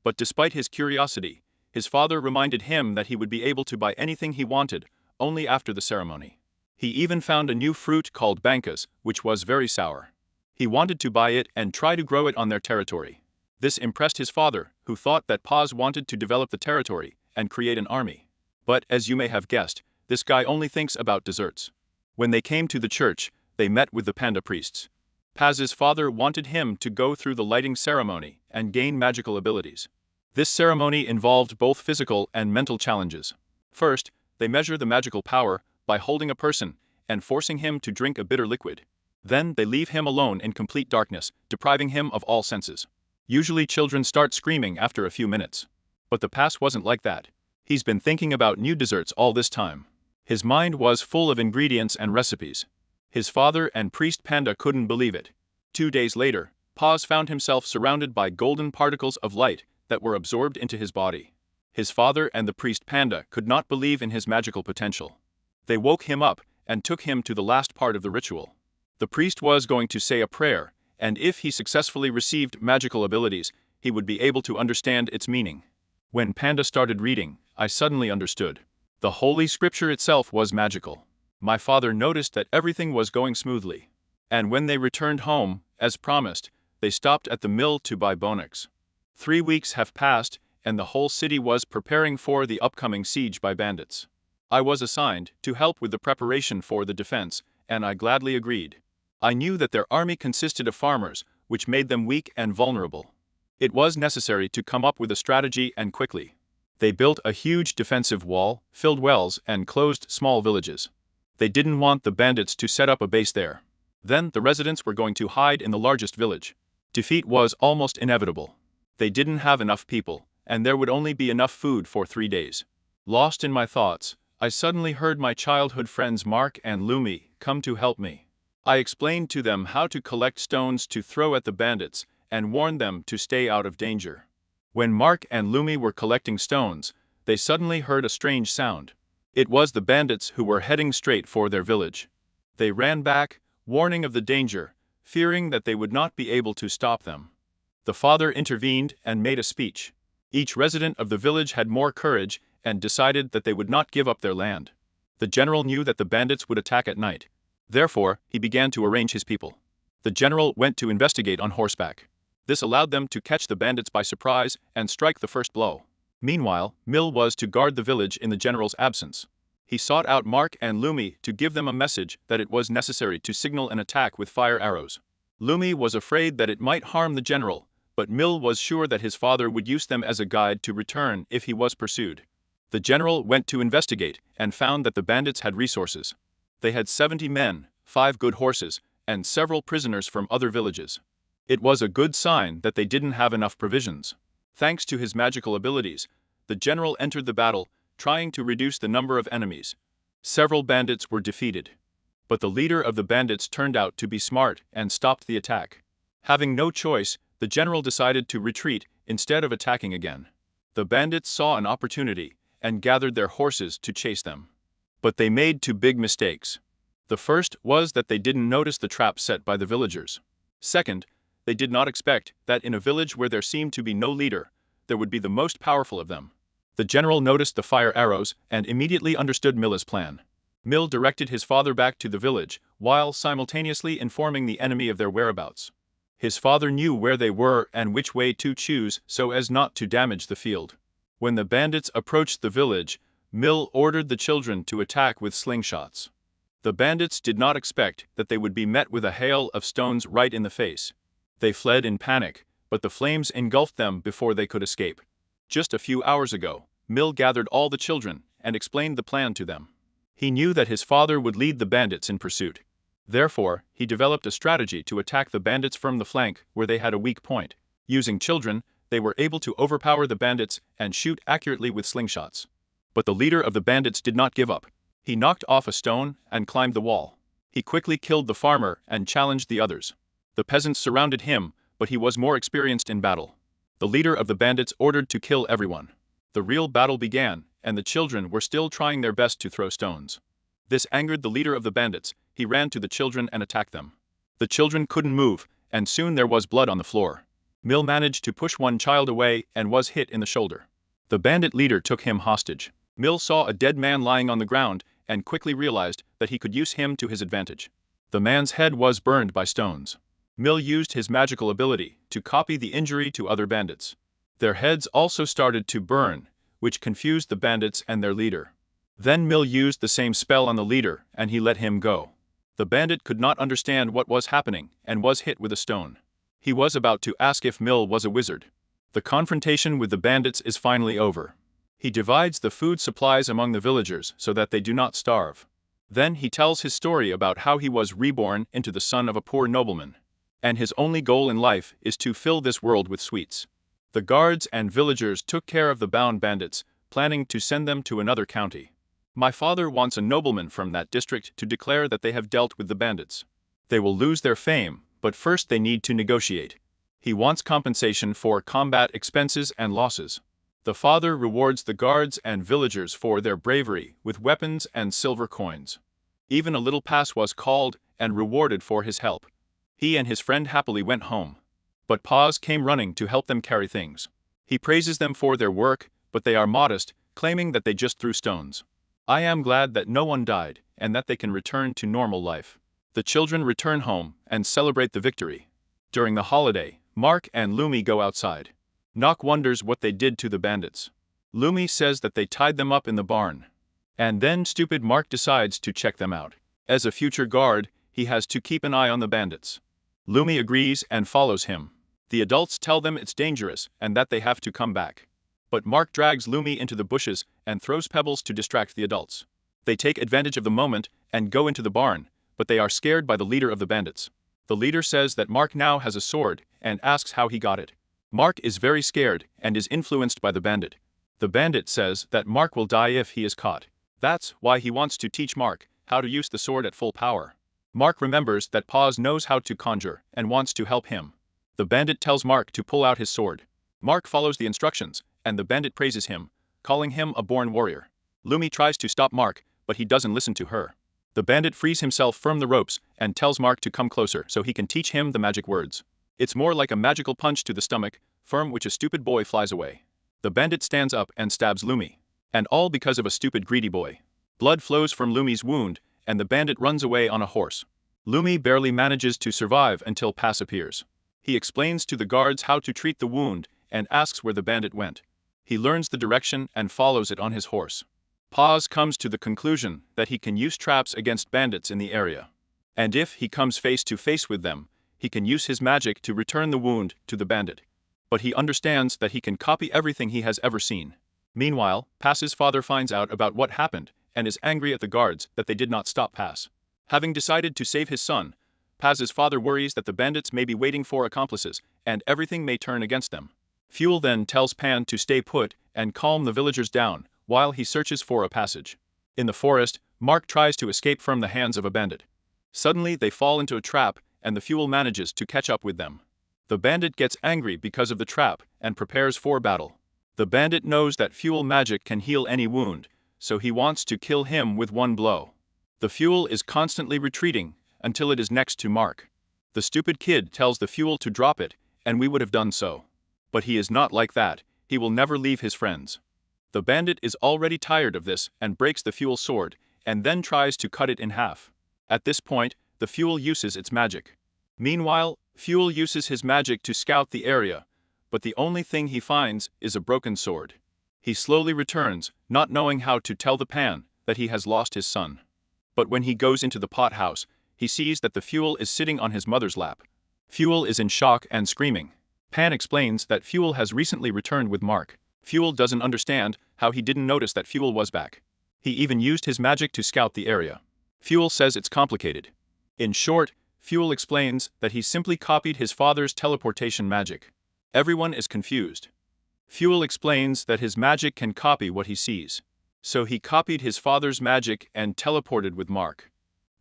But despite his curiosity, his father reminded him that he would be able to buy anything he wanted, only after the ceremony. He even found a new fruit called bankas, which was very sour. He wanted to buy it and try to grow it on their territory. This impressed his father, who thought that Paz wanted to develop the territory and create an army. But, as you may have guessed, this guy only thinks about desserts. When they came to the church, they met with the panda priests. Paz's father wanted him to go through the lighting ceremony and gain magical abilities. This ceremony involved both physical and mental challenges. First, they measure the magical power by holding a person and forcing him to drink a bitter liquid. Then they leave him alone in complete darkness, depriving him of all senses. Usually children start screaming after a few minutes. But the Paz wasn't like that. He's been thinking about new desserts all this time. His mind was full of ingredients and recipes. His father and priest panda couldn't believe it. 2 days later, Paz found himself surrounded by golden particles of light that were absorbed into his body. His father and the priest panda could not believe in his magical potential. They woke him up and took him to the last part of the ritual. The priest was going to say a prayer, and if he successfully received magical abilities, he would be able to understand its meaning. When Panda started reading, I suddenly understood. The Holy Scripture itself was magical. My father noticed that everything was going smoothly. And when they returned home, as promised, they stopped at the mill to buy bonix. 3 weeks have passed, and the whole city was preparing for the upcoming siege by bandits. I was assigned to help with the preparation for the defense, and I gladly agreed. I knew that their army consisted of farmers, which made them weak and vulnerable. It was necessary to come up with a strategy and quickly. They built a huge defensive wall, filled wells, and closed small villages. They didn't want the bandits to set up a base there. Then the residents were going to hide in the largest village. Defeat was almost inevitable. They didn't have enough people, and there would only be enough food for 3 days. Lost in my thoughts, I suddenly heard my childhood friends Mark and Lumi come to help me. I explained to them how to collect stones to throw at the bandits and warned them to stay out of danger. When Mark and Lumi were collecting stones, they suddenly heard a strange sound. It was the bandits who were heading straight for their village. They ran back, warning of the danger, fearing that they would not be able to stop them. The father intervened and made a speech. Each resident of the village had more courage and decided that they would not give up their land. The general knew that the bandits would attack at night. Therefore, he began to arrange his people. The general went to investigate on horseback. This allowed them to catch the bandits by surprise and strike the first blow. Meanwhile, Mill was to guard the village in the general's absence. He sought out Mark and Lumi to give them a message that it was necessary to signal an attack with fire arrows. Lumi was afraid that it might harm the general, but Mill was sure that his father would use them as a guide to return if he was pursued. The general went to investigate and found that the bandits had resources. They had 70 men, 5 good horses, and several prisoners from other villages. It was a good sign that they didn't have enough provisions. Thanks to his magical abilities, the general entered the battle, trying to reduce the number of enemies. Several bandits were defeated. But the leader of the bandits turned out to be smart and stopped the attack. Having no choice, the general decided to retreat instead of attacking again. The bandits saw an opportunity and gathered their horses to chase them. But they made 2 big mistakes. The first was that they didn't notice the trap set by the villagers. Second, they did not expect that in a village where there seemed to be no leader, there would be the most powerful of them. The general noticed the fire arrows and immediately understood Mill's plan. Mill directed his father back to the village, while simultaneously informing the enemy of their whereabouts. His father knew where they were and which way to choose so as not to damage the field. When the bandits approached the village, Mill ordered the children to attack with slingshots. The bandits did not expect that they would be met with a hail of stones right in the face. They fled in panic, but the flames engulfed them before they could escape. Just a few hours ago, Mill gathered all the children and explained the plan to them. He knew that his father would lead the bandits in pursuit. Therefore, he developed a strategy to attack the bandits from the flank where they had a weak point. Using children, they were able to overpower the bandits and shoot accurately with slingshots. But the leader of the bandits did not give up. He knocked off a stone and climbed the wall. He quickly killed the farmer and challenged the others. The peasants surrounded him, but he was more experienced in battle. The leader of the bandits ordered to kill everyone. The real battle began, and the children were still trying their best to throw stones. This angered the leader of the bandits. He ran to the children and attacked them. The children couldn't move, and soon there was blood on the floor. Mill managed to push one child away and was hit in the shoulder. The bandit leader took him hostage. Mill saw a dead man lying on the ground and quickly realized that he could use him to his advantage. The man's head was burned by stones. Mill used his magical ability to copy the injury to other bandits. Their heads also started to burn, which confused the bandits and their leader. Then Mill used the same spell on the leader and he let him go. The bandit could not understand what was happening and was hit with a stone. He was about to ask if Mill was a wizard. The confrontation with the bandits is finally over. He divides the food supplies among the villagers so that they do not starve. Then he tells his story about how he was reborn into the son of a poor nobleman. And his only goal in life is to fill this world with sweets. The guards and villagers took care of the bound bandits, planning to send them to another county. My father wants a nobleman from that district to declare that they have dealt with the bandits. They will lose their fame, but first they need to negotiate. He wants compensation for combat expenses and losses. The father rewards the guards and villagers for their bravery with weapons and silver coins. Even a little pass was called and rewarded for his help. He and his friend happily went home. But Paz came running to help them carry things. He praises them for their work, but they are modest, claiming that they just threw stones. I am glad that no one died and that they can return to normal life. The children return home and celebrate the victory. During the holiday, Mark and Lumi go outside. Nock wonders what they did to the bandits. Lumi says that they tied them up in the barn. And then stupid Mark decides to check them out. As a future guard, he has to keep an eye on the bandits. Lumi agrees and follows him. The adults tell them it's dangerous and that they have to come back. But Mark drags Lumi into the bushes and throws pebbles to distract the adults. They take advantage of the moment and go into the barn, but they are scared by the leader of the bandits. The leader says that Mark now has a sword and asks how he got it. Mark is very scared and is influenced by the bandit. The bandit says that Mark will die if he is caught. That's why he wants to teach Mark how to use the sword at full power. Mark remembers that Paz knows how to conjure and wants to help him. The bandit tells Mark to pull out his sword. Mark follows the instructions, and the bandit praises him, calling him a born warrior. Lumi tries to stop Mark, but he doesn't listen to her. The bandit frees himself from the ropes and tells Mark to come closer so he can teach him the magic words. It's more like a magical punch to the stomach, from which a stupid boy flies away. The bandit stands up and stabs Lumi. And all because of a stupid greedy boy. Blood flows from Lumi's wound, and the bandit runs away on a horse. Lumi barely manages to survive until Paz appears. He explains to the guards how to treat the wound and asks where the bandit went. He learns the direction and follows it on his horse. Paz comes to the conclusion that he can use traps against bandits in the area. And if he comes face to face with them, he can use his magic to return the wound to the bandit. But he understands that he can copy everything he has ever seen. Meanwhile, Paz's father finds out about what happened and is angry at the guards that they did not stop Paz. Having decided to save his son, Paz's father worries that the bandits may be waiting for accomplices and everything may turn against them. Fuel then tells Pan to stay put and calm the villagers down while he searches for a passage. In the forest, Mark tries to escape from the hands of a bandit. Suddenly they fall into a trap and the Fuel manages to catch up with them. The bandit gets angry because of the trap and prepares for battle. The bandit knows that Fuel magic can heal any wound, so he wants to kill him with one blow. The Fuel is constantly retreating until it is next to Mark. The stupid kid tells the Fuel to drop it, and we would have done so. But he is not like that, he will never leave his friends. The bandit is already tired of this and breaks the Fuel sword, and then tries to cut it in half. At this point, the Fuel uses its magic. Meanwhile, Fuel uses his magic to scout the area, but the only thing he finds is a broken sword. He slowly returns, not knowing how to tell the Pan that he has lost his son. But when he goes into the pot house, he sees that the Fuel is sitting on his mother's lap. Fuel is in shock and screaming. Pan explains that Fuel has recently returned with Mark. Fuel doesn't understand how he didn't notice that Fuel was back. He even used his magic to scout the area. Fuel says it's complicated. In short, Fuel explains that he simply copied his father's teleportation magic. Everyone is confused. Fuel explains that his magic can copy what he sees. So he copied his father's magic and teleported with Mark.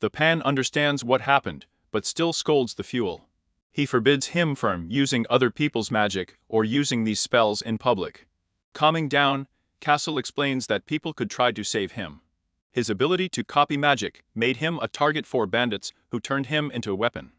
The Pan understands what happened, but still scolds the Fuel. He forbids him from using other people's magic or using these spells in public. Calming down, Castle explains that people could try to save him. His ability to copy magic made him a target for bandits who turned him into a weapon.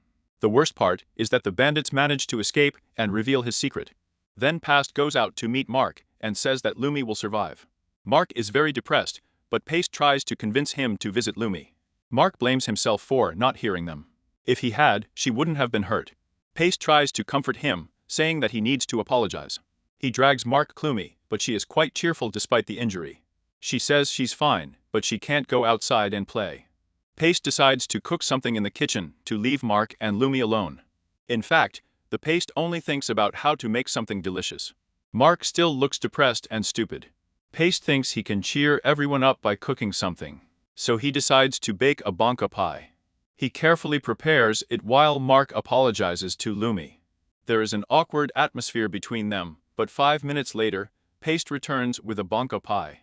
The worst part is that the bandits manage to escape and reveal his secret. Then Past goes out to meet Mark and says that Lumi will survive. Mark is very depressed, but Paste tries to convince him to visit Lumi. Mark blames himself for not hearing them. If he had, she wouldn't have been hurt. Paste tries to comfort him, saying that he needs to apologize. He drags Mark Lumi, but she is quite cheerful despite the injury. She says she's fine, but she can't go outside and play. Paste decides to cook something in the kitchen to leave Mark and Lumi alone. In fact, the Paste only thinks about how to make something delicious. Mark still looks depressed and stupid. Paste thinks he can cheer everyone up by cooking something, so he decides to bake a banka pie. He carefully prepares it while Mark apologizes to Lumi. There is an awkward atmosphere between them, but 5 minutes later, Paste returns with a banka pie.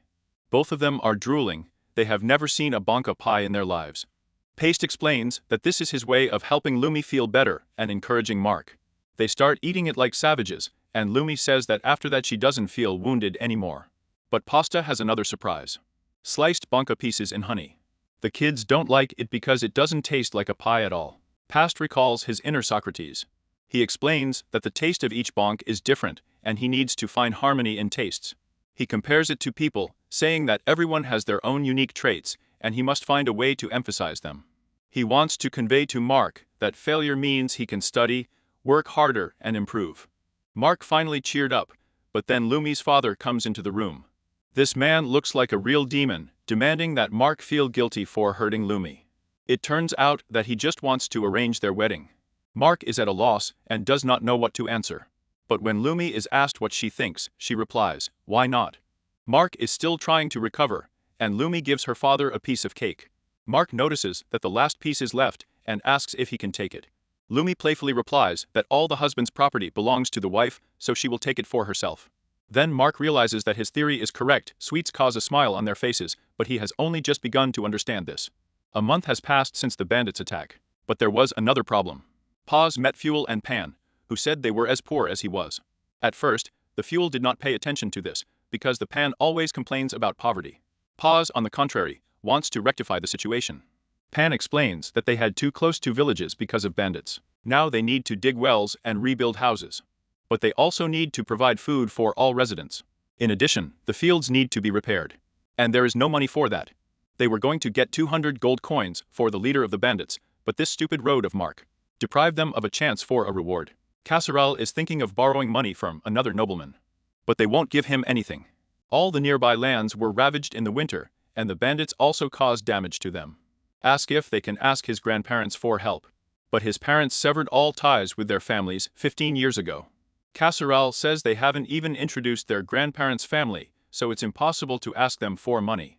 Both of them are drooling. They have never seen a banka pie in their lives. Paste explains that this is his way of helping Lumi feel better and encouraging Mark. They start eating it like savages, and Lumi says that after that she doesn't feel wounded anymore. But Pasta has another surprise. Sliced banka pieces in honey. The kids don't like it because it doesn't taste like a pie at all. Past recalls his inner Socrates. He explains that the taste of each bonk is different, and he needs to find harmony in tastes. He compares it to people, saying that everyone has their own unique traits, and he must find a way to emphasize them. He wants to convey to Mark that failure means he can study, work harder, and improve. Mark finally cheered up, but then Lumi's father comes into the room. This man looks like a real demon, demanding that Mark feel guilty for hurting Lumi. It turns out that he just wants to arrange their wedding. Mark is at a loss and does not know what to answer. But when Lumi is asked what she thinks, she replies, "Why not?" Mark is still trying to recover, and Lumi gives her father a piece of cake. Mark notices that the last piece is left and asks if he can take it. Lumi playfully replies that all the husband's property belongs to the wife, so she will take it for herself. Then Mark realizes that his theory is correct. Sweets cause a smile on their faces, but he has only just begun to understand this. A month has passed since the bandits' attack. But there was another problem. Paz met Fuel and Pan, who said they were as poor as he was. At first, the Fuel did not pay attention to this, because the Pan always complains about poverty. Paz, on the contrary, wants to rectify the situation. Pan explains that they had too close to villages because of bandits. Now they need to dig wells and rebuild houses. But they also need to provide food for all residents. In addition, the fields need to be repaired. And there is no money for that. They were going to get 200 gold coins for the leader of the bandits, but this stupid road of Mark deprived them of a chance for a reward. Casserole is thinking of borrowing money from another nobleman. But they won't give him anything. All the nearby lands were ravaged in the winter, and the bandits also caused damage to them. Ask if they can ask his grandparents for help. But his parents severed all ties with their families 15 years ago. Casserole says they haven't even introduced their grandparents' family, so it's impossible to ask them for money.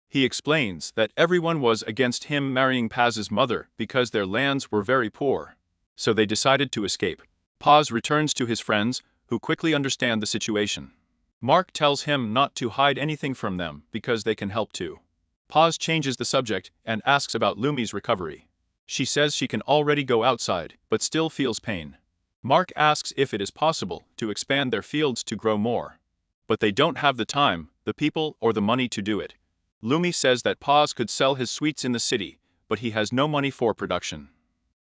He explains that everyone was against him marrying Paz's mother because their lands were very poor. So they decided to escape. Paz returns to his friends, who quickly understand the situation. Mark tells him not to hide anything from them because they can help too. Paz changes the subject and asks about Lumi's recovery. She says she can already go outside, but still feels pain. Mark asks if it is possible to expand their fields to grow more. But they don't have the time, the people, or the money to do it. Lumi says that Paz could sell his sweets in the city, but he has no money for production.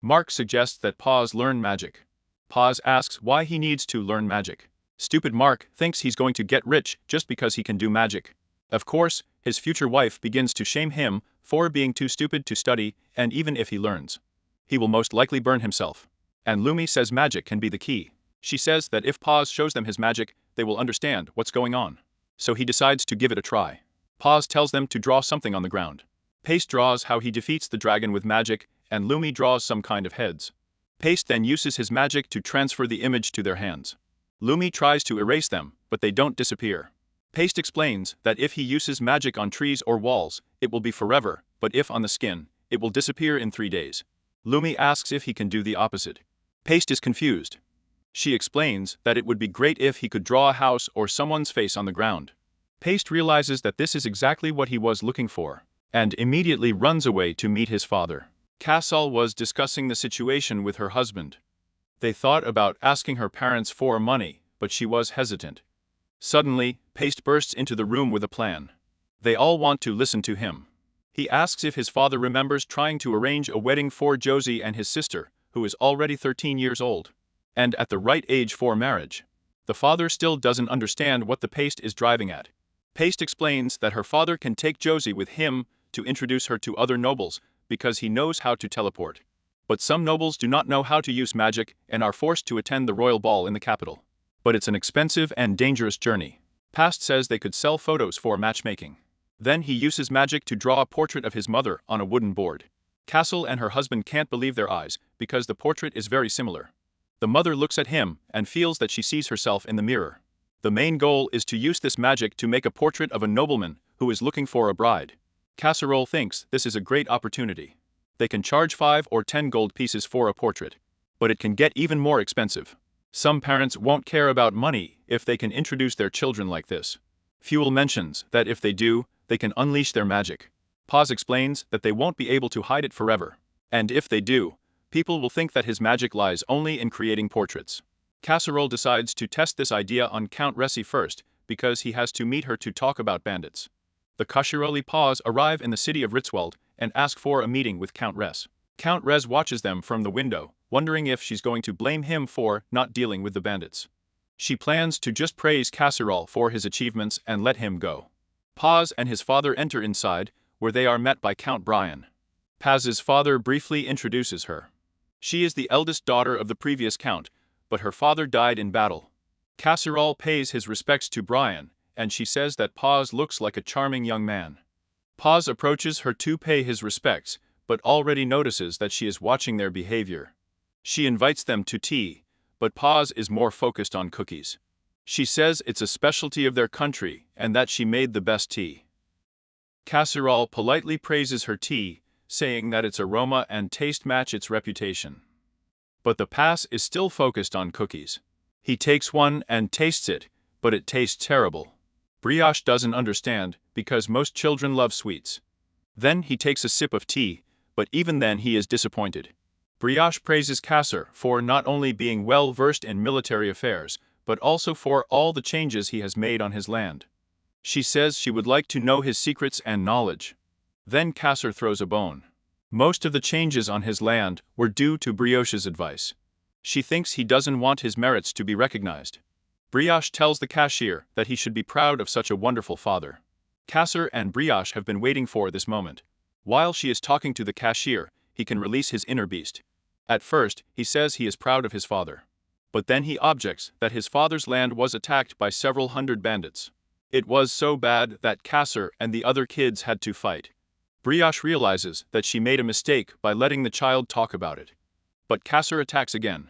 Mark suggests that Paz learn magic. Paz asks why he needs to learn magic. Stupid Mark thinks he's going to get rich just because he can do magic. Of course, his future wife begins to shame him for being too stupid to study, and even if he learns, he will most likely burn himself. And Lumi says magic can be the key. She says that if Paz shows them his magic, they will understand what's going on. So he decides to give it a try. Paz tells them to draw something on the ground. Paste draws how he defeats the dragon with magic, and Lumi draws some kind of heads. Paste then uses his magic to transfer the image to their hands. Lumi tries to erase them, but they don't disappear. Paste explains that if he uses magic on trees or walls, it will be forever, but if on the skin, it will disappear in 3 days. Lumi asks if he can do the opposite. Paste is confused. She explains that it would be great if he could draw a house or someone's face on the ground. Paste realizes that this is exactly what he was looking for, and immediately runs away to meet his father. Casserole was discussing the situation with her husband. They thought about asking her parents for money, but she was hesitant. Suddenly, Paste bursts into the room with a plan. They all want to listen to him. He asks if his father remembers trying to arrange a wedding for Josie and his sister, who is already 13 years old, and at the right age for marriage. The father still doesn't understand what the Paste is driving at. Paste explains that her father can take Josie with him to introduce her to other nobles because he knows how to teleport. But some nobles do not know how to use magic and are forced to attend the royal ball in the capital. But it's an expensive and dangerous journey. Past says they could sell photos for matchmaking. Then he uses magic to draw a portrait of his mother on a wooden board. Castle and her husband can't believe their eyes because the portrait is very similar. The mother looks at him and feels that she sees herself in the mirror. The main goal is to use this magic to make a portrait of a nobleman who is looking for a bride. Casserole thinks this is a great opportunity. They can charge 5 or 10 gold pieces for a portrait. But it can get even more expensive. Some parents won't care about money if they can introduce their children like this. Fuel mentions that if they do, they can unleash their magic. Paz explains that they won't be able to hide it forever. And if they do, people will think that his magic lies only in creating portraits. Casserole decides to test this idea on Count Resi first because he has to meet her to talk about bandits. The Casseroli Paz arrive in the city of Ritzwald and ask for a meeting with Count Res. Count Res watches them from the window, wondering if she's going to blame him for not dealing with the bandits. She plans to just praise Casserole for his achievements and let him go. Paz and his father enter inside, where they are met by Count Brian. Paz's father briefly introduces her. She is the eldest daughter of the previous count, but her father died in battle. Casserole pays his respects to Brian, and she says that Paz looks like a charming young man. Paz approaches her to pay his respects, but already notices that she is watching their behavior. She invites them to tea, but Paz is more focused on cookies. She says it's a specialty of their country and that she made the best tea. Casserole politely praises her tea, saying that its aroma and taste match its reputation. But the Paz is still focused on cookies. He takes one and tastes it, but it tastes terrible. Brioche doesn't understand because most children love sweets. Then he takes a sip of tea, but even then he is disappointed. Brioche praises Casser for not only being well versed in military affairs, but also for all the changes he has made on his land. She says she would like to know his secrets and knowledge. Then Casser throws a bone. Most of the changes on his land were due to Brioche's advice. She thinks he doesn't want his merits to be recognized. Brioche tells the cashier that he should be proud of such a wonderful father. Casser and Brioche have been waiting for this moment. While she is talking to the cashier, he can release his inner beast. At first, he says he is proud of his father. But then he objects that his father's land was attacked by several hundred bandits. It was so bad that Casser and the other kids had to fight. Brioche realizes that she made a mistake by letting the child talk about it. But Casser attacks again.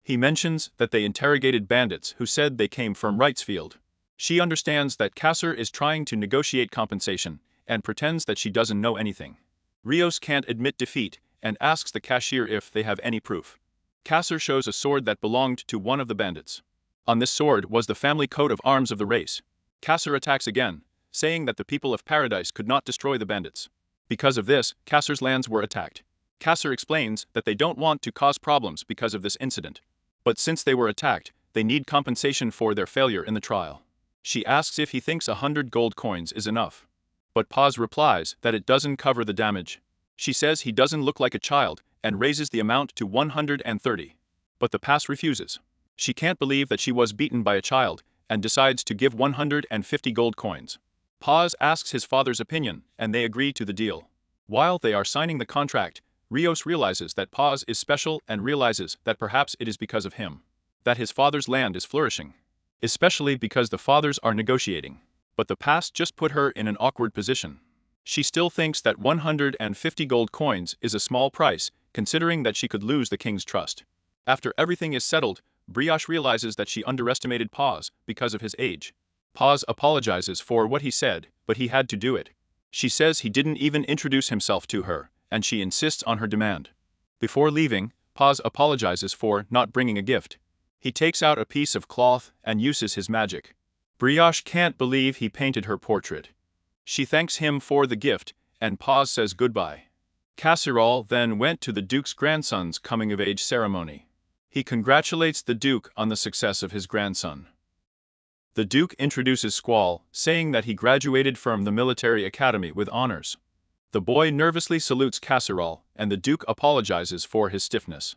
He mentions that they interrogated bandits who said they came from Wrightsfield. She understands that Casser is trying to negotiate compensation and pretends that she doesn't know anything. Rios can't admit defeat and asks the cashier if they have any proof. Casser shows a sword that belonged to one of the bandits. On this sword was the family coat of arms of the race. Casser attacks again, saying that the people of Paradise could not destroy the bandits. Because of this, Casser's lands were attacked. Casser explains that they don't want to cause problems because of this incident. But since they were attacked, they need compensation for their failure in the trial. She asks if he thinks 100 gold coins is enough. But Paz replies that it doesn't cover the damage. She says he doesn't look like a child and raises the amount to 130. But the Paz refuses. She can't believe that she was beaten by a child and decides to give 150 gold coins. Paz asks his father's opinion and they agree to the deal. While they are signing the contract, Rios realizes that Paz is special and realizes that perhaps it is because of him that his father's land is flourishing. Especially because the fathers are negotiating. But the past just put her in an awkward position. She still thinks that 150 gold coins is a small price, considering that she could lose the king's trust. After everything is settled, Brioche realizes that she underestimated Paz because of his age. Paz apologizes for what he said, but he had to do it. She says he didn't even introduce himself to her, and she insists on her demand. Before leaving, Paz apologizes for not bringing a gift. He takes out a piece of cloth and uses his magic. Brioche can't believe he painted her portrait. She thanks him for the gift, and Paz says goodbye. Casserole then went to the Duke's grandson's coming-of-age ceremony. He congratulates the Duke on the success of his grandson. The Duke introduces Squall, saying that he graduated from the military academy with honors. The boy nervously salutes Casserole, and the Duke apologizes for his stiffness.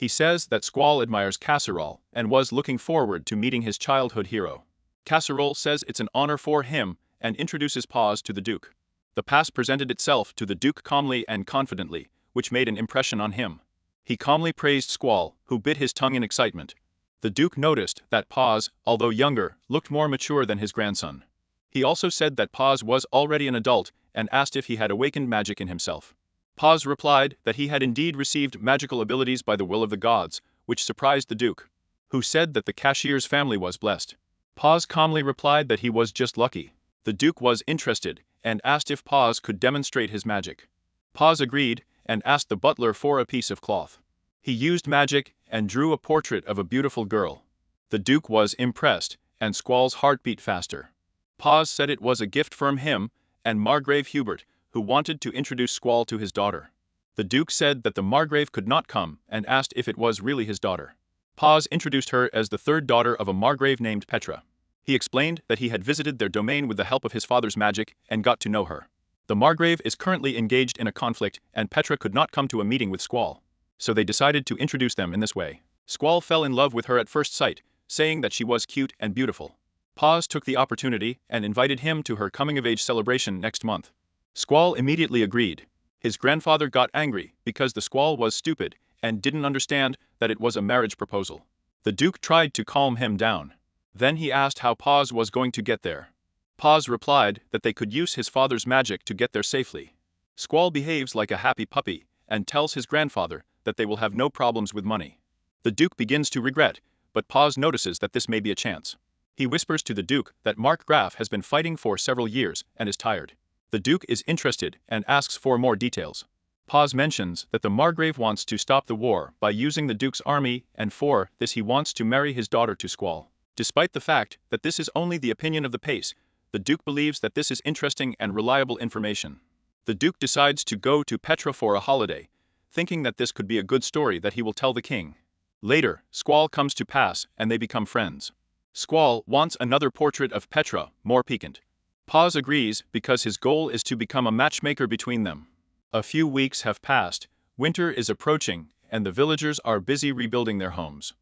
He says that Squall admires Casserole and was looking forward to meeting his childhood hero. Casserole says it's an honor for him and introduces Paz to the Duke. The pass presented itself to the Duke calmly and confidently, which made an impression on him. He calmly praised Squall, who bit his tongue in excitement. The Duke noticed that Paz, although younger, looked more mature than his grandson. He also said that Paz was already an adult and asked if he had awakened magic in himself. Paz replied that he had indeed received magical abilities by the will of the gods, which surprised the Duke, who said that the cashier's family was blessed. Paz calmly replied that he was just lucky. The Duke was interested and asked if Paz could demonstrate his magic. Paz agreed and asked the butler for a piece of cloth. He used magic and drew a portrait of a beautiful girl. The Duke was impressed, and Squall's heart beat faster. Paz said it was a gift from him and Margrave Hubert, who wanted to introduce Squall to his daughter. The Duke said that the Margrave could not come and asked if it was really his daughter. Paz introduced her as the third daughter of a Margrave named Petra. He explained that he had visited their domain with the help of his father's magic and got to know her. The Margrave is currently engaged in a conflict and Petra could not come to a meeting with Squall, so they decided to introduce them in this way. Squall fell in love with her at first sight, saying that she was cute and beautiful. Paz took the opportunity and invited him to her coming-of-age celebration next month. Squall immediately agreed. His grandfather got angry because the Squall was stupid and didn't understand that it was a marriage proposal. The Duke tried to calm him down. Then he asked how Paz was going to get there. Paz replied that they could use his father's magic to get there safely. Squall behaves like a happy puppy and tells his grandfather that they will have no problems with money. The Duke begins to regret, but Paz notices that this may be a chance. He whispers to the Duke that Markgraf has been fighting for several years and is tired. The Duke is interested and asks for more details. Paz mentions that the Margrave wants to stop the war by using the Duke's army, and for this he wants to marry his daughter to Squall. Despite the fact that this is only the opinion of the pace, the Duke believes that this is interesting and reliable information. The Duke decides to go to Petra for a holiday, thinking that this could be a good story that he will tell the king. Later, Squall comes to pass and they become friends. Squall wants another portrait of Petra, more piquant. Paz agrees because his goal is to become a matchmaker between them. A few weeks have passed, winter is approaching, and the villagers are busy rebuilding their homes.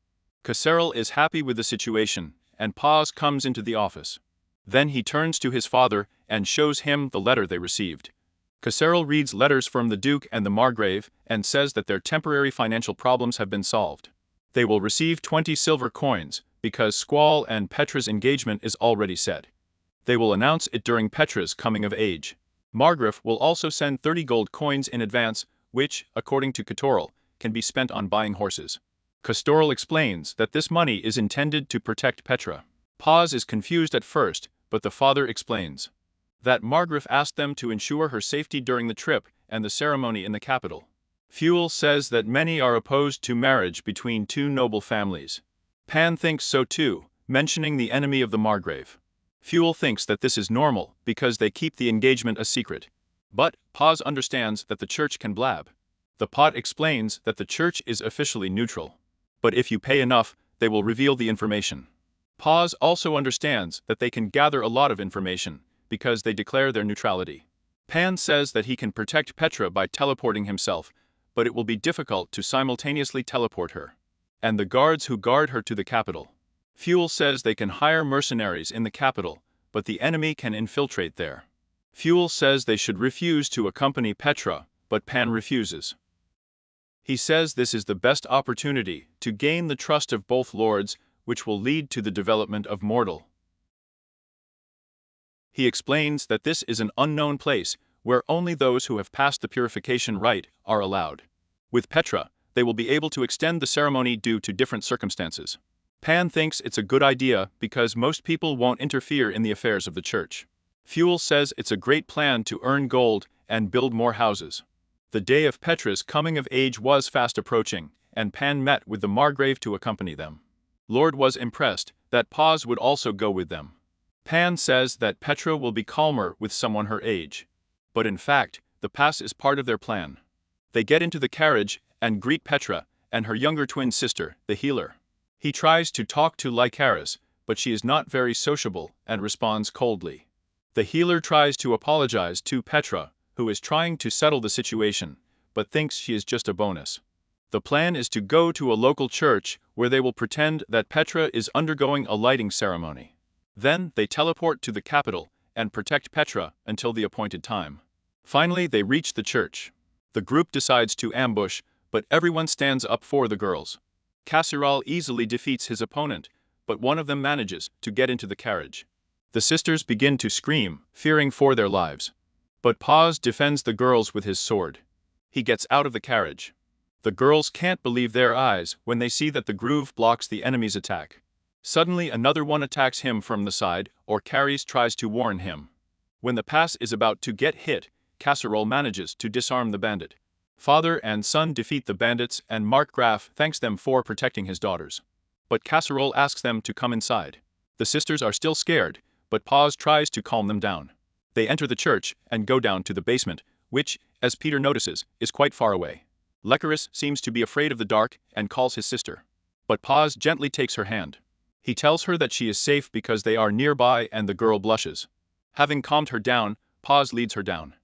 Casserole is happy with the situation, and Paz comes into the office. Then he turns to his father and shows him the letter they received. Casserole reads letters from the Duke and the Margrave and says that their temporary financial problems have been solved. They will receive 20 silver coins, because Squall and Petra's engagement is already set. They will announce it during Petra's coming of age. Margrave will also send 30 gold coins in advance, which, according to Casserole, can be spent on buying horses. Casserole explains that this money is intended to protect Petra. Paz is confused at first, but the father explains that Margrave asked them to ensure her safety during the trip and the ceremony in the capital. Fuel says that many are opposed to marriage between two noble families. Pan thinks so too, mentioning the enemy of the Margrave. Fuel thinks that this is normal because they keep the engagement a secret. But Paz understands that the church can blab. The pot explains that the church is officially neutral. But if you pay enough, they will reveal the information. Paz also understands that they can gather a lot of information because they declare their neutrality. Pan says that he can protect Petra by teleporting himself, but it will be difficult to simultaneously teleport her and the guards who guard her to the capital. Fuel says they can hire mercenaries in the capital, but the enemy can infiltrate there. Fuel says they should refuse to accompany Petra, but Pan refuses. He says this is the best opportunity to gain the trust of both lords, which will lead to the development of mortal. He explains that this is an unknown place, where only those who have passed the purification rite are allowed. With Petra, they will be able to extend the ceremony due to different circumstances. Pan thinks it's a good idea because most people won't interfere in the affairs of the church. Fuel says it's a great plan to earn gold and build more houses. The day of Petra's coming of age was fast approaching, and Pan met with the Margrave to accompany them. Lord was impressed that Paz would also go with them. Pan says that Petra will be calmer with someone her age. But in fact, the pass is part of their plan. They get into the carriage and greet Petra and her younger twin sister, the healer. He tries to talk to Lycaris, but she is not very sociable and responds coldly. The healer tries to apologize to Petra, who is trying to settle the situation, but thinks she is just a bonus. The plan is to go to a local church where they will pretend that Petra is undergoing a lighting ceremony. Then they teleport to the capital and protect Petra until the appointed time. Finally, they reach the church. The group decides to ambush, but everyone stands up for the girls. Casserole easily defeats his opponent, but one of them manages to get into the carriage. The sisters begin to scream, fearing for their lives. But Paz defends the girls with his sword. He gets out of the carriage. The girls can't believe their eyes when they see that the groove blocks the enemy's attack. Suddenly another one attacks him from the side, or Carries tries to warn him. When the pass is about to get hit, Casserole manages to disarm the bandit. Father and son defeat the bandits and Markgraf thanks them for protecting his daughters. But Casserole asks them to come inside. The sisters are still scared, but Paz tries to calm them down. They enter the church and go down to the basement, which, as Peter notices, is quite far away. Licorice seems to be afraid of the dark and calls his sister. But Paz gently takes her hand. He tells her that she is safe because they are nearby and the girl blushes. Having calmed her down, Paz leads her down.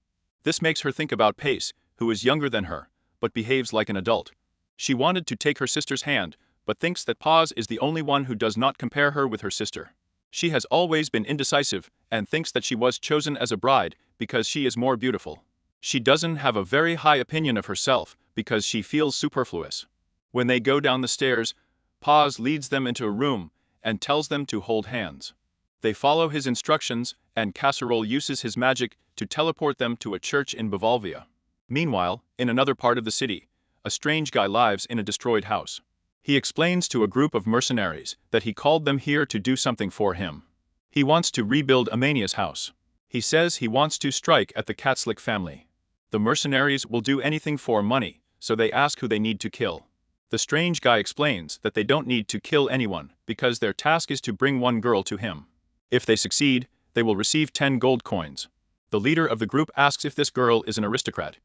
This makes her think about Pace, who is younger than her, but behaves like an adult. She wanted to take her sister's hand, but thinks that Paz is the only one who does not compare her with her sister. She has always been indecisive and thinks that she was chosen as a bride because she is more beautiful. She doesn't have a very high opinion of herself because she feels superfluous. When they go down the stairs, Paz leads them into a room and tells them to hold hands. They follow his instructions, and Casserole uses his magic to teleport them to a church in Bavalvia. Meanwhile, in another part of the city, a strange guy lives in a destroyed house. He explains to a group of mercenaries that he called them here to do something for him. He wants to rebuild Amania's house. He says he wants to strike at the Katslik family. The mercenaries will do anything for money, so they ask who they need to kill. The strange guy explains that they don't need to kill anyone because their task is to bring one girl to him. If they succeed, they will receive 10 gold coins. The leader of the group asks if this girl is an aristocrat.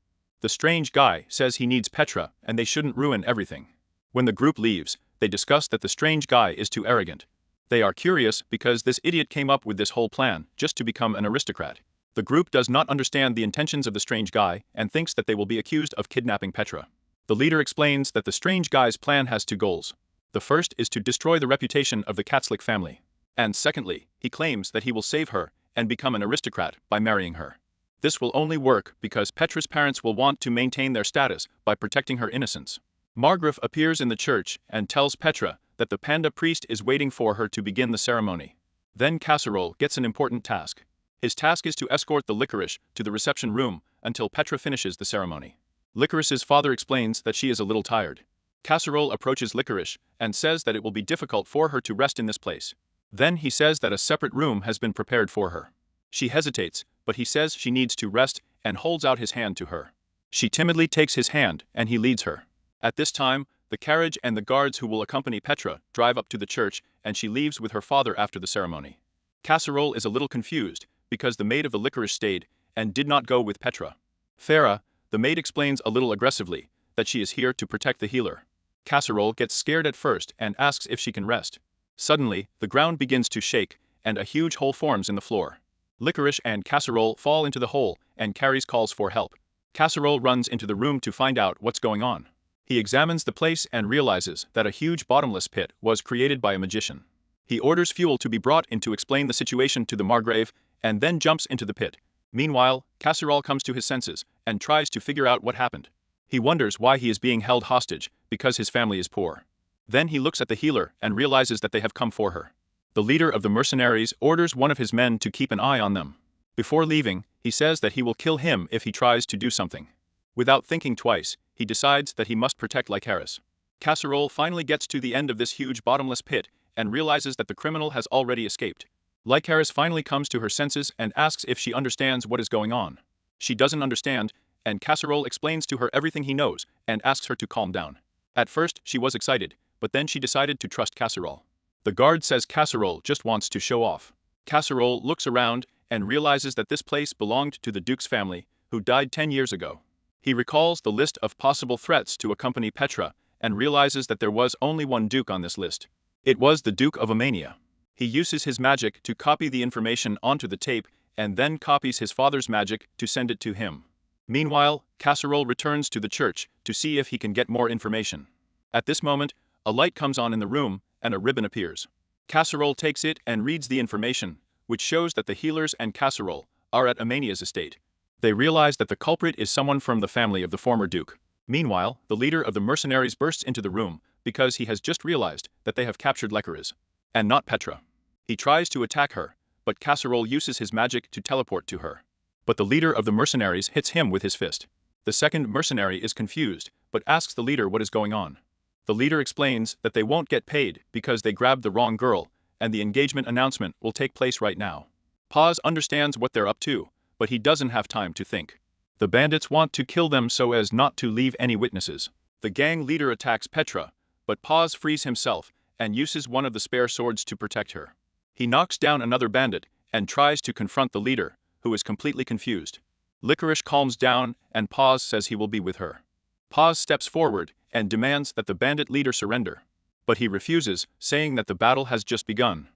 The strange guy says he needs Petra and they shouldn't ruin everything. When the group leaves, they discuss that the strange guy is too arrogant. They are curious because this idiot came up with this whole plan just to become an aristocrat. The group does not understand the intentions of the strange guy and thinks that they will be accused of kidnapping Petra. The leader explains that the strange guy's plan has 2 goals. The first is to destroy the reputation of the Katslik family. And secondly, he claims that he will save her and become an aristocrat by marrying her. This will only work because Petra's parents will want to maintain their status by protecting her innocence. Margraf appears in the church and tells Petra that the panda priest is waiting for her to begin the ceremony. Then Casserole gets an important task. His task is to escort the Licorice to the reception room until Petra finishes the ceremony. Licorice's father explains that she is a little tired. Casserole approaches Licorice and says that it will be difficult for her to rest in this place. Then he says that a separate room has been prepared for her. She hesitates, but he says she needs to rest and holds out his hand to her. She timidly takes his hand and he leads her. At this time, the carriage and the guards who will accompany Petra drive up to the church and she leaves with her father after the ceremony. Casserole is a little confused because the maid of the Licorice stayed and did not go with Petra. Farah, the maid, explains a little aggressively that she is here to protect the healer. Casserole gets scared at first and asks if she can rest. Suddenly, the ground begins to shake and a huge hole forms in the floor. Licorice and Casserole fall into the hole and Carries calls for help. Casserole runs into the room to find out what's going on. He examines the place and realizes that a huge bottomless pit was created by a magician. He orders fuel to be brought in to explain the situation to the Margrave and then jumps into the pit. Meanwhile, Casserole comes to his senses and tries to figure out what happened. He wonders why he is being held hostage because his family is poor. Then he looks at the healer and realizes that they have come for her. The leader of the mercenaries orders one of his men to keep an eye on them. Before leaving, he says that he will kill him if he tries to do something. Without thinking twice, he decides that he must protect Licorice. Casserole finally gets to the end of this huge bottomless pit and realizes that the criminal has already escaped. Licorice finally comes to her senses and asks if she understands what is going on. She doesn't understand, and Casserole explains to her everything he knows and asks her to calm down. At first, she was excited, but then she decided to trust Casserole. The guard says Casserole just wants to show off. Casserole looks around and realizes that this place belonged to the Duke's family, who died 10 years ago. He recalls the list of possible threats to accompany Petra and realizes that there was only one Duke on this list. It was the Duke of Amania. He uses his magic to copy the information onto the tape and then copies his father's magic to send it to him. Meanwhile, Casserole returns to the church to see if he can get more information. At this moment, a light comes on in the room, and a ribbon appears. Casserole takes it and reads the information, which shows that the healers and Casserole are at Amania's estate. They realize that the culprit is someone from the family of the former duke. Meanwhile, the leader of the mercenaries bursts into the room because he has just realized that they have captured Licorice, and not Petra. He tries to attack her, but Casserole uses his magic to teleport to her. But the leader of the mercenaries hits him with his fist. The second mercenary is confused, but asks the leader what is going on. The leader explains that they won't get paid because they grabbed the wrong girl, and the engagement announcement will take place right now. Paz understands what they're up to, but he doesn't have time to think. The bandits want to kill them so as not to leave any witnesses. The gang leader attacks Petra, but Paz frees himself and uses one of the spare swords to protect her. He knocks down another bandit and tries to confront the leader, who is completely confused. Licorice calms down and Paz says he will be with her. Paz steps forward and demands that the bandit leader surrender. But he refuses, saying that the battle has just begun.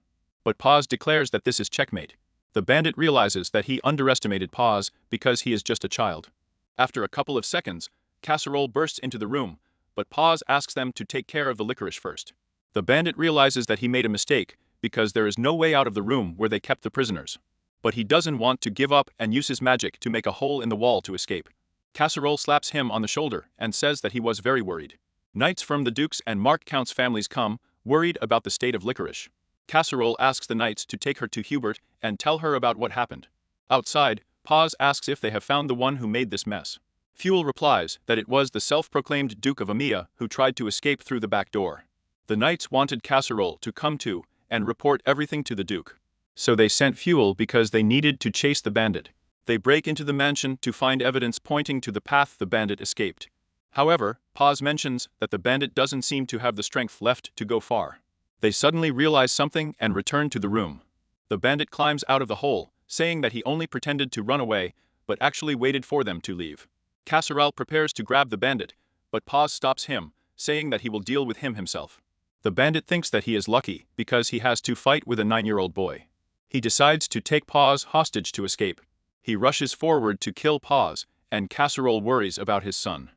But Paz declares that this is checkmate. The bandit realizes that he underestimated Paz because he is just a child. After a couple of seconds, Casserole bursts into the room, but Paz asks them to take care of the Licorice first. The bandit realizes that he made a mistake because there is no way out of the room where they kept the prisoners. But he doesn't want to give up and uses magic to make a hole in the wall to escape. Casserole slaps him on the shoulder and says that he was very worried. Knights from the Duke's and Mark Count's families come, worried about the state of Licorice. Casserole asks the knights to take her to Hubert and tell her about what happened. Outside, Paz asks if they have found the one who made this mess. Fuel replies that it was the self-proclaimed Duke of Amia who tried to escape through the back door. The knights wanted Casserole to come to and report everything to the Duke. So they sent Fuel because they needed to chase the bandit. They break into the mansion to find evidence pointing to the path the bandit escaped. However, Paz mentions that the bandit doesn't seem to have the strength left to go far. They suddenly realize something and return to the room. The bandit climbs out of the hole, saying that he only pretended to run away, but actually waited for them to leave. Casserole prepares to grab the bandit, but Paz stops him, saying that he will deal with him himself. The bandit thinks that he is lucky because he has to fight with a 9-year-old boy. He decides to take Paz hostage to escape. He rushes forward to kill Paz, and Casserole worries about his son.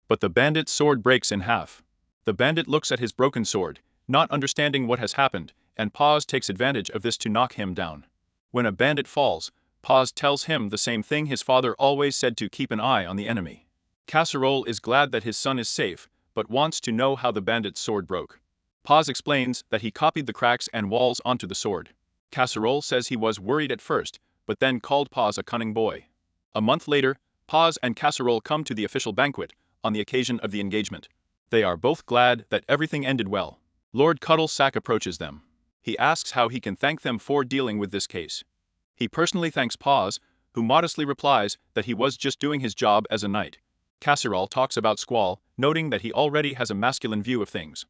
But the bandit's sword breaks in half. The bandit looks at his broken sword, not understanding what has happened, and Paz takes advantage of this to knock him down. When a bandit falls, Paz tells him the same thing his father always said, to keep an eye on the enemy. Casserole is glad that his son is safe, but wants to know how the bandit's sword broke. Paz explains that he copied the cracks and walls onto the sword. Casserole says he was worried at first, but then called Paz a cunning boy. A month later, Paz and Casserole come to the official banquet, on the occasion of the engagement. They are both glad that everything ended well. Lord Cuddlesack approaches them. He asks how he can thank them for dealing with this case. He personally thanks Paz, who modestly replies that he was just doing his job as a knight. Casserole talks about Squall, noting that he already has a masculine view of things.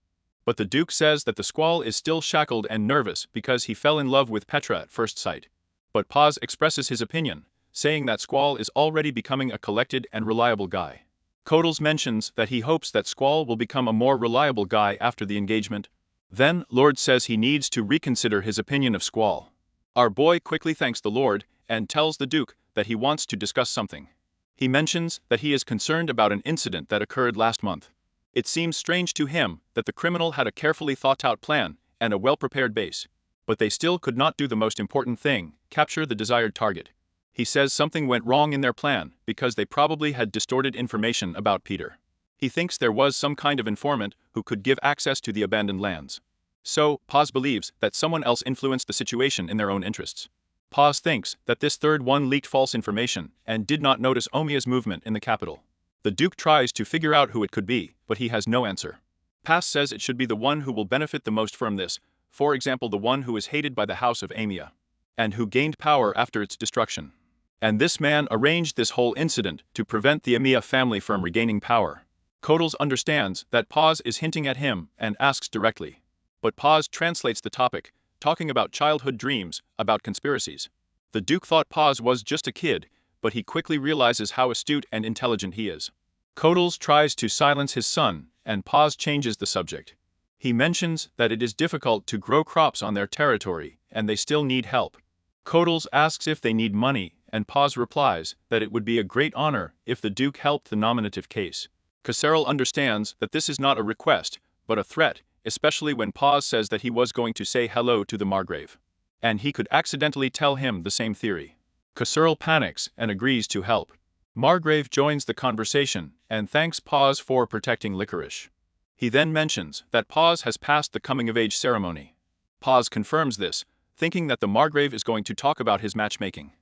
But the Duke says that the Squall is still shackled and nervous because he fell in love with Petra at first sight. But Paz expresses his opinion, saying that Squall is already becoming a collected and reliable guy. Codles mentions that he hopes that Squall will become a more reliable guy after the engagement. Then, Lord says he needs to reconsider his opinion of Squall. Our boy quickly thanks the Lord and tells the Duke that he wants to discuss something. He mentions that he is concerned about an incident that occurred last month. It seems strange to him that the criminal had a carefully thought-out plan and a well-prepared base. But they still could not do the most important thing, capture the desired target. He says something went wrong in their plan because they probably had distorted information about Peter. He thinks there was some kind of informant who could give access to the abandoned lands. So, Paz believes that someone else influenced the situation in their own interests. Paz thinks that this third one leaked false information and did not notice Omia's movement in the capital. The Duke tries to figure out who it could be, but he has no answer. Paz says it should be the one who will benefit the most from this, for example the one who is hated by the house of Amia, and who gained power after its destruction. And this man arranged this whole incident to prevent the Amia family from regaining power. Codles understands that Paz is hinting at him and asks directly. But Paz translates the topic, talking about childhood dreams, about conspiracies. The Duke thought Paz was just a kid, but he quickly realizes how astute and intelligent he is. Codles tries to silence his son, and Paz changes the subject. He mentions that it is difficult to grow crops on their territory, and they still need help. Codles asks if they need money, and Paz replies that it would be a great honor if the Duke helped the nominative case. Caserol understands that this is not a request, but a threat, especially when Paz says that he was going to say hello to the Margrave. And he could accidentally tell him the same theory. Caserol panics and agrees to help. Margrave joins the conversation and thanks Paz for protecting Licorice. He then mentions that Paz has passed the coming-of-age ceremony. Paz confirms this, thinking that the Margrave is going to talk about his matchmaking.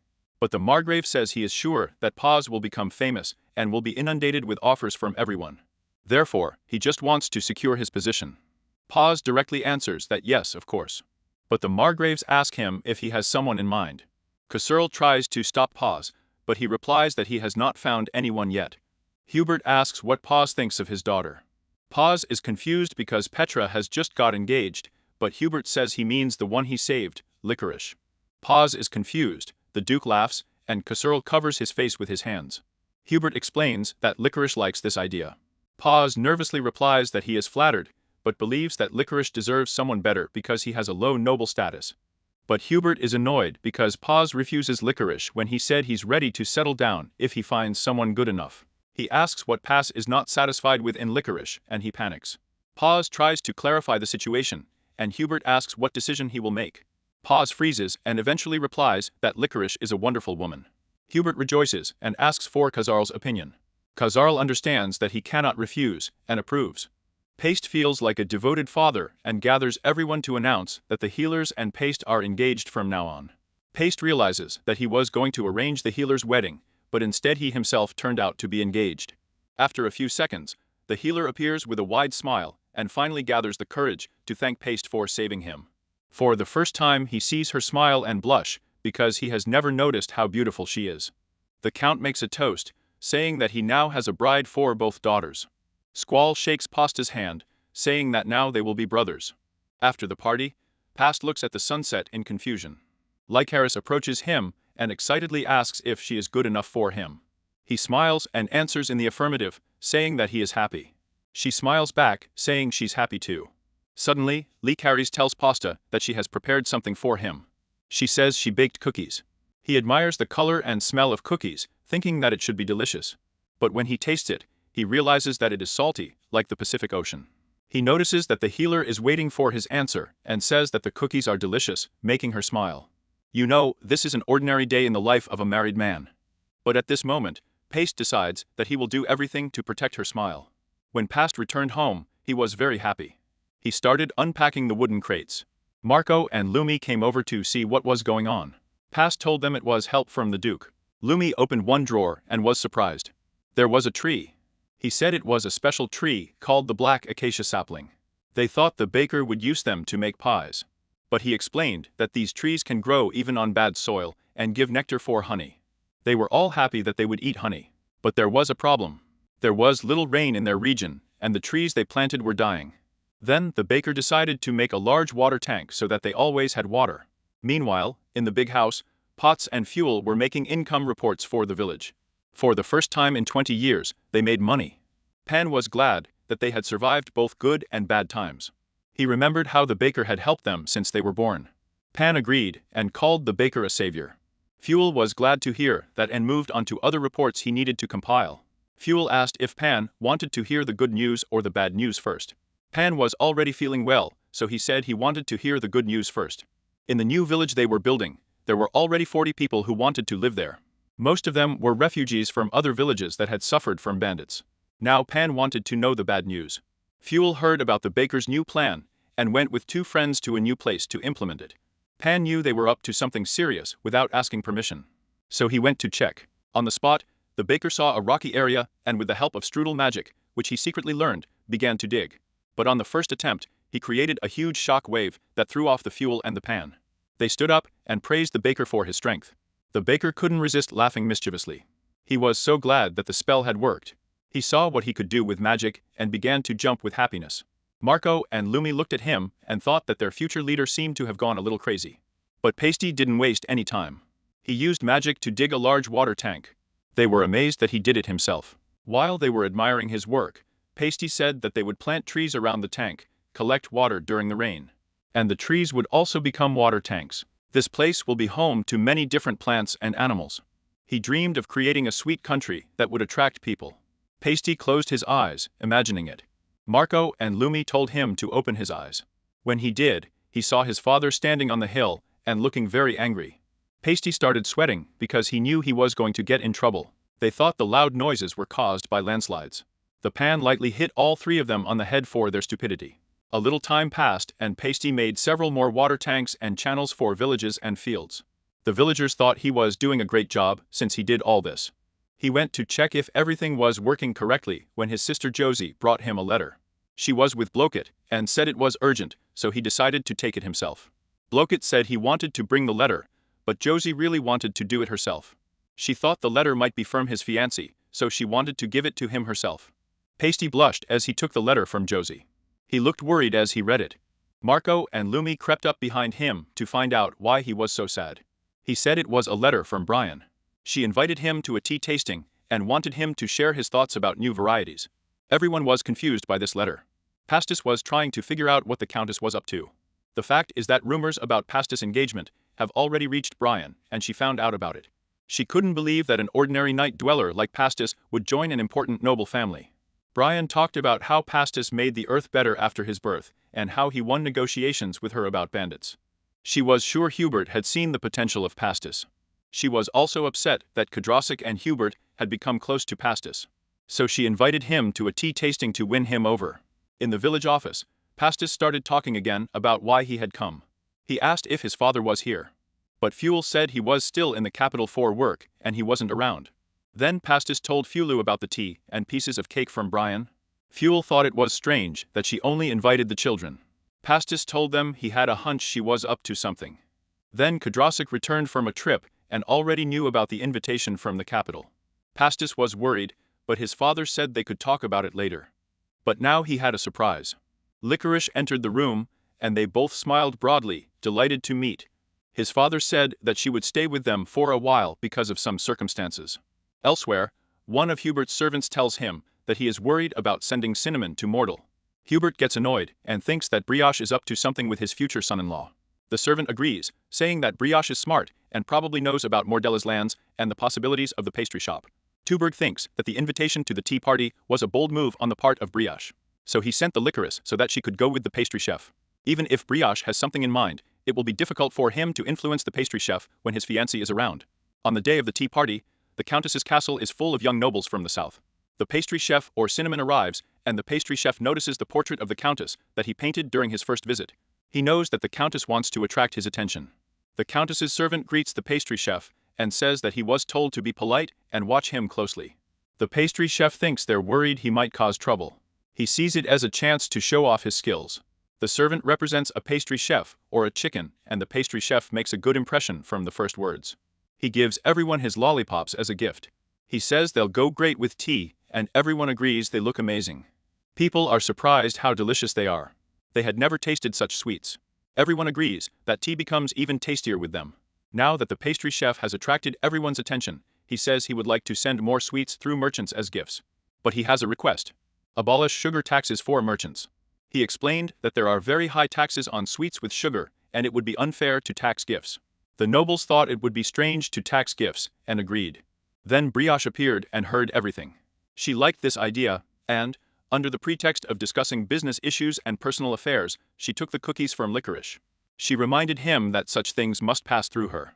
But the Margrave says he is sure that Paz will become famous and will be inundated with offers from everyone. Therefore, he just wants to secure his position. Paz directly answers that yes, of course. But the Margraves ask him if he has someone in mind. Caserol tries to stop Paz, but he replies that he has not found anyone yet. Hubert asks what Paz thinks of his daughter. Paz is confused because Petra has just got engaged, but Hubert says he means the one he saved, Licorice. Paz is confused, the Duke laughs, and Caserol covers his face with his hands. Hubert explains that Licorice likes this idea. Paz nervously replies that he is flattered, but believes that Licorice deserves someone better because he has a low noble status. But Hubert is annoyed because Paz refuses Licorice when he said he's ready to settle down if he finds someone good enough. He asks what Paz is not satisfied with in Licorice, and he panics. Paz tries to clarify the situation, and Hubert asks what decision he will make. Paz freezes and eventually replies that Licorice is a wonderful woman. Hubert rejoices and asks for Caserol's opinion. Caserol understands that he cannot refuse and approves. Paste feels like a devoted father and gathers everyone to announce that the healers and Paste are engaged from now on. Paste realizes that he was going to arrange the healer's wedding, but instead he himself turned out to be engaged. After a few seconds, the healer appears with a wide smile and finally gathers the courage to thank Paste for saving him. For the first time he sees her smile and blush because he has never noticed how beautiful she is. The Count makes a toast, saying that he now has a bride for both daughters. Squall shakes Pasta's hand, saying that now they will be brothers. After the party, Past looks at the sunset in confusion. Licorice approaches him and excitedly asks if she is good enough for him. He smiles and answers in the affirmative, saying that he is happy. She smiles back, saying she's happy too. Suddenly, Licorice tells Pasta that she has prepared something for him. She says she baked cookies. He admires the color and smell of cookies, thinking that it should be delicious. But when he tastes it, he realizes that it is salty, like the Pacific Ocean. He notices that the healer is waiting for his answer and says that the cookies are delicious, making her smile. You know, this is an ordinary day in the life of a married man. But at this moment, Paste decides that he will do everything to protect her smile. When Past returned home, he was very happy. He started unpacking the wooden crates. Marco and Lumi came over to see what was going on. Past told them it was help from the Duke. Lumi opened one drawer and was surprised. There was a tree. He said it was a special tree called the black acacia sapling. They thought the baker would use them to make pies. But he explained that these trees can grow even on bad soil and give nectar for honey. They were all happy that they would eat honey. But there was a problem. There was little rain in their region, and the trees they planted were dying. Then the baker decided to make a large water tank so that they always had water. Meanwhile, in the big house, Pots and Fuel were making income reports for the village. For the first time in 20 years, they made money. Pan was glad that they had survived both good and bad times. He remembered how the baker had helped them since they were born. Pan agreed and called the baker a savior. Fuel was glad to hear that and moved on to other reports he needed to compile. Fuel asked if Pan wanted to hear the good news or the bad news first. Pan was already feeling well, so he said he wanted to hear the good news first. In the new village they were building, there were already 40 people who wanted to live there. Most of them were refugees from other villages that had suffered from bandits. Now Pan wanted to know the bad news. Fuel heard about the baker's new plan and went with 2 friends to a new place to implement it. Pan knew they were up to something serious without asking permission. So he went to check. On the spot, the baker saw a rocky area and with the help of strudel magic, which he secretly learned, began to dig. But on the first attempt, he created a huge shock wave that threw off the fuel and the pan. They stood up and praised the baker for his strength. The baker couldn't resist laughing mischievously. He was so glad that the spell had worked. He saw what he could do with magic and began to jump with happiness. Marco and Lumi looked at him and thought that their future leader seemed to have gone a little crazy. But Pasty didn't waste any time. He used magic to dig a large water tank. They were amazed that he did it himself. While they were admiring his work, Pasty said that they would plant trees around the tank, collect water during the rain. And the trees would also become water tanks. This place will be home to many different plants and animals. He dreamed of creating a sweet country that would attract people. Pasty closed his eyes, imagining it. Marco and Lumi told him to open his eyes. When he did, he saw his father standing on the hill and looking very angry. Pasty started sweating because he knew he was going to get in trouble. They thought the loud noises were caused by landslides. The pan lightly hit all three of them on the head for their stupidity. A little time passed and Pasty made several more water tanks and channels for villages and fields. The villagers thought he was doing a great job since he did all this. He went to check if everything was working correctly when his sister Josie brought him a letter. She was with Bloket and said it was urgent, so he decided to take it himself. Bloket said he wanted to bring the letter, but Josie really wanted to do it herself. She thought the letter might be from his fiancé, so she wanted to give it to him herself. Pasty blushed as he took the letter from Josie. He looked worried as he read it. Marco and Lumi crept up behind him to find out why he was so sad. He said it was a letter from Brian. She invited him to a tea tasting and wanted him to share his thoughts about new varieties. Everyone was confused by this letter. Pastis was trying to figure out what the Countess was up to. The fact is that rumors about Pastis' engagement have already reached Brian, and she found out about it. She couldn't believe that an ordinary night dweller like Pastis would join an important noble family. Brian talked about how Pastis made the earth better after his birth, and how he won negotiations with her about bandits. She was sure Hubert had seen the potential of Pastis. She was also upset that Kodrasik and Hubert had become close to Pastis. So she invited him to a tea tasting to win him over. In the village office, Pastis started talking again about why he had come. He asked if his father was here. But Fuel said he was still in the capital for work and he wasn't around. Then Pastis told Fulu about the tea and pieces of cake from Brian. Fuel thought it was strange that she only invited the children. Pastis told them he had a hunch she was up to something. Then Kodrasik returned from a trip and already knew about the invitation from the capital. Pastis was worried, but his father said they could talk about it later. But now he had a surprise. Licorice entered the room, and they both smiled broadly, delighted to meet. His father said that she would stay with them for a while because of some circumstances. Elsewhere, one of Hubert's servants tells him that he is worried about sending Cinnamon to Mortal. Hubert gets annoyed and thinks that Brioche is up to something with his future son-in-law. The servant agrees, saying that Brioche is smart and probably knows about Mordella's lands and the possibilities of the pastry shop. Tuberg thinks that the invitation to the tea party was a bold move on the part of Brioche. So he sent the licorice so that she could go with the pastry chef. Even if Brioche has something in mind, it will be difficult for him to influence the pastry chef when his fiancée is around. On the day of the tea party, the Countess's castle is full of young nobles from the south. The pastry chef or Cinnamon arrives, and the pastry chef notices the portrait of the Countess that he painted during his first visit. He knows that the Countess wants to attract his attention. The Countess's servant greets the pastry chef and says that he was told to be polite and watch him closely. The pastry chef thinks they're worried he might cause trouble. He sees it as a chance to show off his skills. The servant represents a pastry chef or a chicken, and the pastry chef makes a good impression from the first words. He gives everyone his lollipops as a gift. He says they'll go great with tea, and everyone agrees they look amazing. People are surprised how delicious they are. They had never tasted such sweets. Everyone agrees that tea becomes even tastier with them. Now that the pastry chef has attracted everyone's attention, he says he would like to send more sweets through merchants as gifts. But he has a request. Abolish sugar taxes for merchants. He explained that there are very high taxes on sweets with sugar, and it would be unfair to tax gifts. The nobles thought it would be strange to tax gifts, and agreed. Then Brioche appeared and heard everything. She liked this idea, and, under the pretext of discussing business issues and personal affairs, she took the cookies from Licorice. She reminded him that such things must pass through her.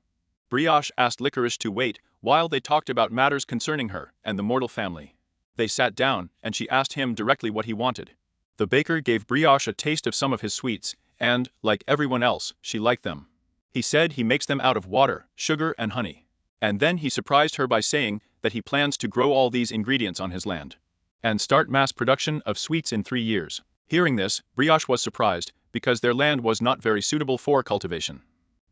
Brioche asked Licorice to wait while they talked about matters concerning her and the Mortal family. They sat down, and she asked him directly what he wanted. The baker gave Brioche a taste of some of his sweets, and, like everyone else, she liked them. He said he makes them out of water, sugar, and honey. And then he surprised her by saying that he plans to grow all these ingredients on his land and start mass production of sweets in 3 years. Hearing this, Brioche was surprised, because their land was not very suitable for cultivation.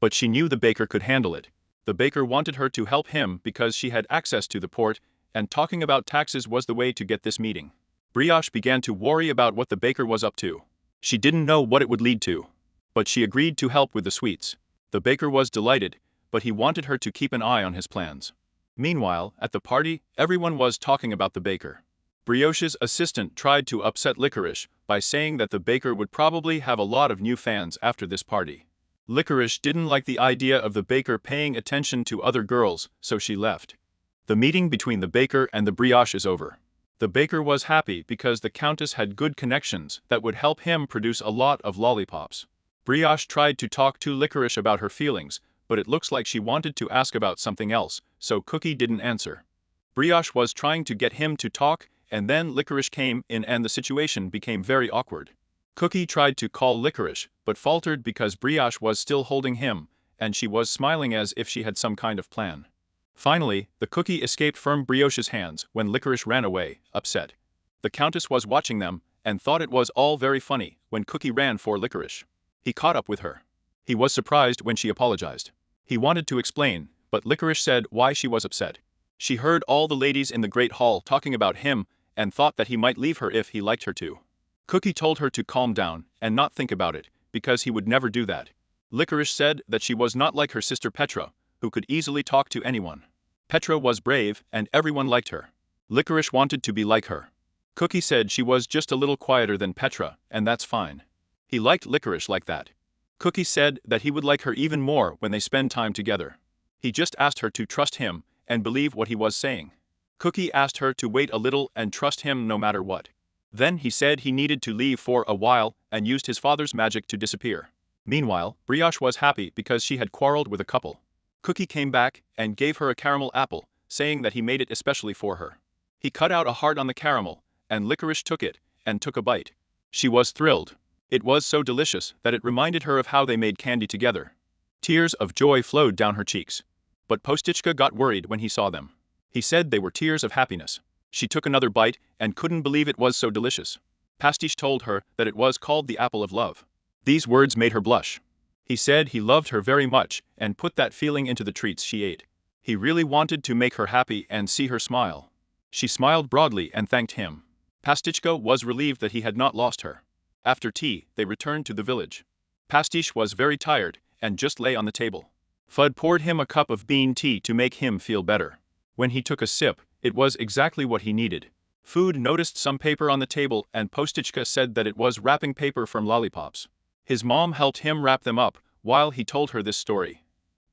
But she knew the baker could handle it. The baker wanted her to help him because she had access to the port, and talking about taxes was the way to get this meeting. Brioche began to worry about what the baker was up to. She didn't know what it would lead to. But she agreed to help with the sweets. The baker was delighted, but he wanted her to keep an eye on his plans. Meanwhile, at the party, everyone was talking about the baker. Brioche's assistant tried to upset Licorice by saying that the baker would probably have a lot of new fans after this party. Licorice didn't like the idea of the baker paying attention to other girls, so she left. The meeting between the baker and the brioche is over. The baker was happy because the countess had good connections that would help him produce a lot of lollipops. Brioche tried to talk to Licorice about her feelings, but it looks like she wanted to ask about something else, so Cookie didn't answer. Brioche was trying to get him to talk, and then Licorice came in and the situation became very awkward. Cookie tried to call Licorice, but faltered because Brioche was still holding him, and she was smiling as if she had some kind of plan. Finally, the cookie escaped from Brioche's hands when Licorice ran away, upset. The Countess was watching them, and thought it was all very funny when Cookie ran for Licorice. He caught up with her. He was surprised when she apologized. He wanted to explain, but Licorice said why she was upset. She heard all the ladies in the Great Hall talking about him, and thought that he might leave her if he liked her to. Cookie told her to calm down and not think about it, because he would never do that. Licorice said that she was not like her sister Petra, who could easily talk to anyone. Petra was brave, and everyone liked her. Licorice wanted to be like her. Cookie said she was just a little quieter than Petra, and that's fine. He liked Licorice like that. Cookie said that he would like her even more when they spend time together. He just asked her to trust him and believe what he was saying. Cookie asked her to wait a little and trust him no matter what. Then he said he needed to leave for a while and used his father's magic to disappear. Meanwhile, Brioche was happy because she had quarreled with a couple. Cookie came back and gave her a caramel apple, saying that he made it especially for her. He cut out a heart on the caramel, and Licorice took it and took a bite. She was thrilled. It was so delicious that it reminded her of how they made candy together. Tears of joy flowed down her cheeks. But Postichka got worried when he saw them. He said they were tears of happiness. She took another bite and couldn't believe it was so delicious. Pastiche told her that it was called the apple of love. These words made her blush. He said he loved her very much and put that feeling into the treats she ate. He really wanted to make her happy and see her smile. She smiled broadly and thanked him. Pastichka was relieved that he had not lost her. After tea, they returned to the village. Pastiche was very tired and just lay on the table. Fudd poured him a cup of bean tea to make him feel better. When he took a sip, it was exactly what he needed. Fudd noticed some paper on the table and Postichka said that it was wrapping paper from lollipops. His mom helped him wrap them up while he told her this story.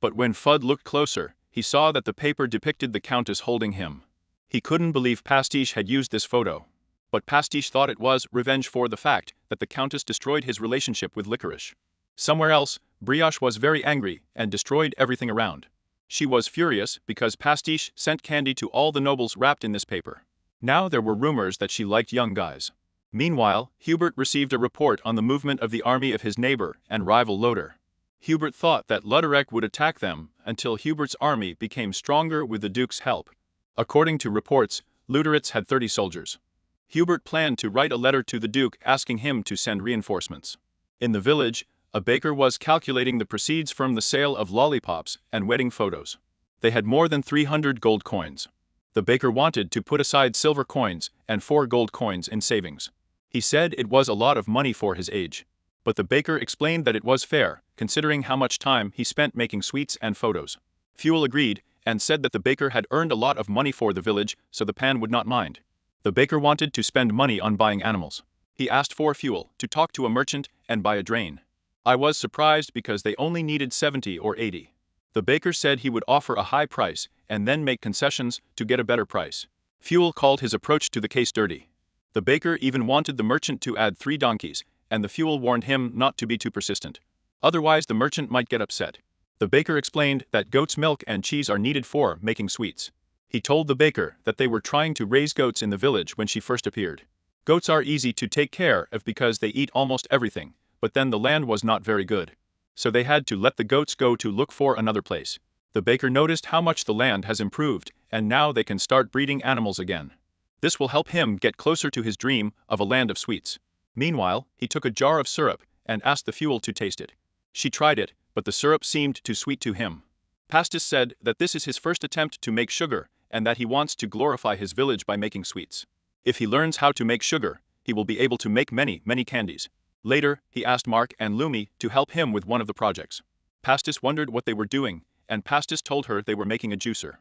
But when Fudd looked closer, he saw that the paper depicted the Countess holding him. He couldn't believe Pastiche had used this photo. But Pastiche thought it was revenge for the fact that the Countess destroyed his relationship with Licorice. Somewhere else, Brioche was very angry and destroyed everything around. She was furious because Pastiche sent candy to all the nobles wrapped in this paper. Now there were rumors that she liked young guys. Meanwhile, Hubert received a report on the movement of the army of his neighbor and rival Loder. Hubert thought that Luderek would attack them until Hubert's army became stronger with the Duke's help. According to reports, Luderitz had 30 soldiers. Hubert planned to write a letter to the Duke asking him to send reinforcements. In the village, a baker was calculating the proceeds from the sale of lollipops and wedding photos. They had more than 300 gold coins. The baker wanted to put aside silver coins and 4 gold coins in savings. He said it was a lot of money for his age. But the baker explained that it was fair, considering how much time he spent making sweets and photos. Fuel agreed, and said that the baker had earned a lot of money for the village, so the pan would not mind. The baker wanted to spend money on buying animals. He asked for Fuel to talk to a merchant and buy a drain. I was surprised because they only needed 70 or 80. The baker said he would offer a high price and then make concessions to get a better price. Fuel called his approach to the case dirty. The baker even wanted the merchant to add 3 donkeys, and the Fuel warned him not to be too persistent. Otherwise the merchant might get upset. The baker explained that goat's milk and cheese are needed for making sweets. He told the baker that they were trying to raise goats in the village when she first appeared. Goats are easy to take care of because they eat almost everything, but then the land was not very good. So they had to let the goats go to look for another place. The baker noticed how much the land has improved, and now they can start breeding animals again. This will help him get closer to his dream of a land of sweets. Meanwhile, he took a jar of syrup and asked the Fuel to taste it. She tried it, but the syrup seemed too sweet to him. Pastis said that this is his first attempt to make sugar and that he wants to glorify his village by making sweets. If he learns how to make sugar, he will be able to make many candies. Later, he asked Mark and Lumi to help him with one of the projects. Pastis wondered what they were doing, and Pastis told her they were making a juicer.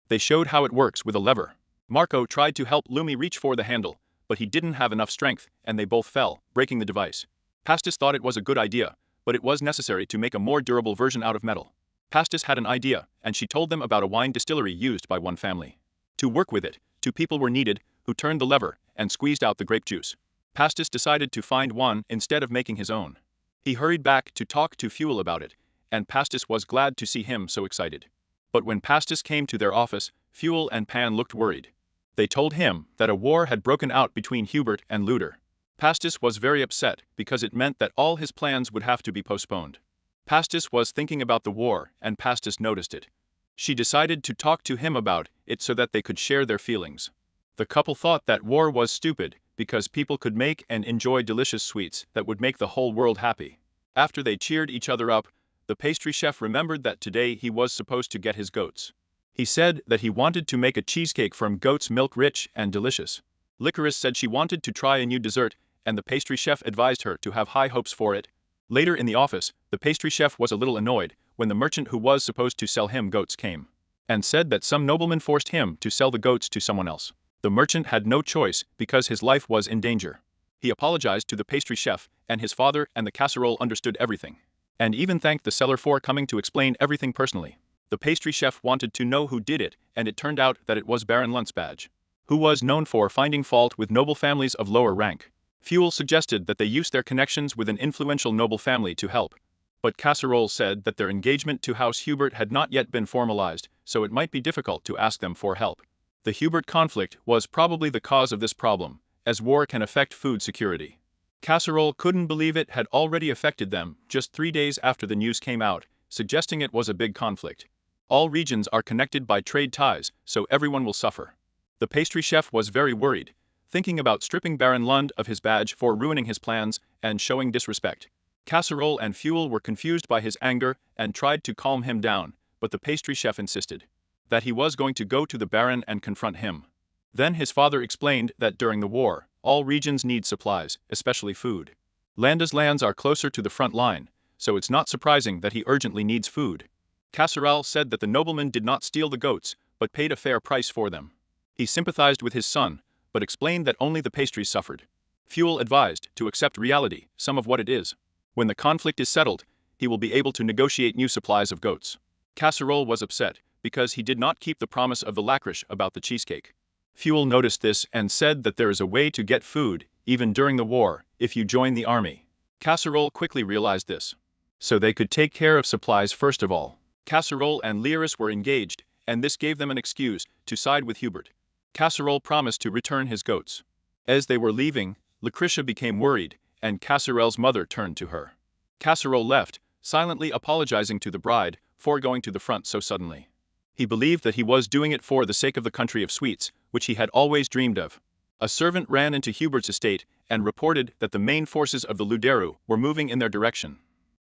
They showed how it works with a lever. Marco tried to help Lumi reach for the handle, but he didn't have enough strength, and they both fell, breaking the device. Pastis thought it was a good idea, but it was necessary to make a more durable version out of metal. Pastis had an idea, and she told them about a wine distillery used by one family. To work with it, 2 people were needed, who turned the lever and squeezed out the grape juice. Pastis decided to find one instead of making his own. He hurried back to talk to Fuel about it, and Pastis was glad to see him so excited. But when Pastis came to their office, Fuel and Pan looked worried. They told him that a war had broken out between Hubert and Luder. Pastis was very upset because it meant that all his plans would have to be postponed. Pastis was thinking about the war, and Pastis noticed it. She decided to talk to him about it so that they could share their feelings. The couple thought that war was stupid because people could make and enjoy delicious sweets that would make the whole world happy. After they cheered each other up, the pastry chef remembered that today he was supposed to get his goats. He said that he wanted to make a cheesecake from goat's milk, rich and delicious. Licorice said she wanted to try a new dessert, and the pastry chef advised her to have high hopes for it. Later in the office, the pastry chef was a little annoyed when the merchant who was supposed to sell him goats came and said that some nobleman forced him to sell the goats to someone else. The merchant had no choice because his life was in danger. He apologized to the pastry chef, and his father and the casserole understood everything, and even thanked the seller for coming to explain everything personally. The pastry chef wanted to know who did it, and it turned out that it was Baron Luntzbadge, who was known for finding fault with noble families of lower rank. Fuel suggested that they use their connections with an influential noble family to help, but Casserole said that their engagement to House Hubert had not yet been formalized, so it might be difficult to ask them for help. The Hubert conflict was probably the cause of this problem, as war can affect food security. Casserole couldn't believe it had already affected them just 3 days after the news came out, suggesting it was a big conflict. All regions are connected by trade ties, so everyone will suffer. The pastry chef was very worried, thinking about stripping Baron Lund of his badge for ruining his plans and showing disrespect. Casserole and Fuel were confused by his anger and tried to calm him down, but the pastry chef insisted that he was going to go to the Baron and confront him. Then his father explained that during the war, all regions need supplies, especially food. Landa's lands are closer to the front line, so it's not surprising that he urgently needs food. Casserole said that the nobleman did not steal the goats, but paid a fair price for them. He sympathized with his son, but explained that only the pastries suffered. Fuel advised to accept reality, some of what it is. When the conflict is settled, he will be able to negotiate new supplies of goats. Casserole was upset because he did not keep the promise of the licorice about the cheesecake. Fuel noticed this and said that there is a way to get food, even during the war, if you join the army. Casserole quickly realized this, so they could take care of supplies first of all. Casserole and Lyris were engaged, and this gave them an excuse to side with Hubert. Casserole promised to return his goats. As they were leaving, Lucretia became worried, and Casserole's mother turned to her. Casserole left, silently apologizing to the bride for going to the front so suddenly. He believed that he was doing it for the sake of the country of sweets, which he had always dreamed of. A servant ran into Hubert's estate and reported that the main forces of the Luderu were moving in their direction.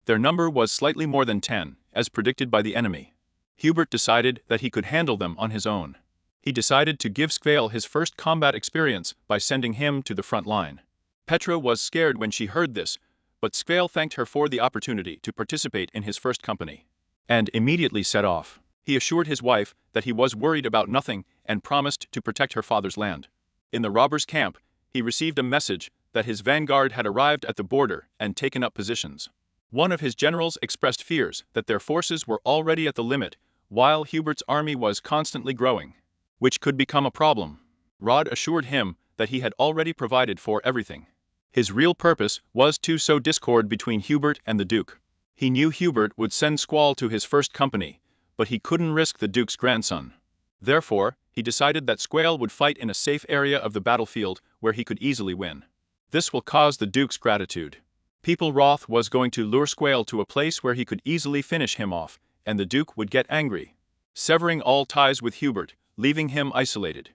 Their number was slightly more than 10, as predicted by the enemy. Hubert decided that he could handle them on his own. He decided to give Skvale his first combat experience by sending him to the front line. Petra was scared when she heard this, but Skvale thanked her for the opportunity to participate in his first company, and immediately set off. He assured his wife that he was worried about nothing and promised to protect her father's land. In the robbers' camp, he received a message that his vanguard had arrived at the border and taken up positions. One of his generals expressed fears that their forces were already at the limit, while Hubert's army was constantly growing, which could become a problem. Rod assured him that he had already provided for everything. His real purpose was to sow discord between Hubert and the Duke. He knew Hubert would send Squall to his first company, but he couldn't risk the Duke's grandson. Therefore, he decided that Squall would fight in a safe area of the battlefield where he could easily win. This will cause the Duke's gratitude. People Roth was going to lure Squall to a place where he could easily finish him off, and the Duke would get angry, severing all ties with Hubert, leaving him isolated.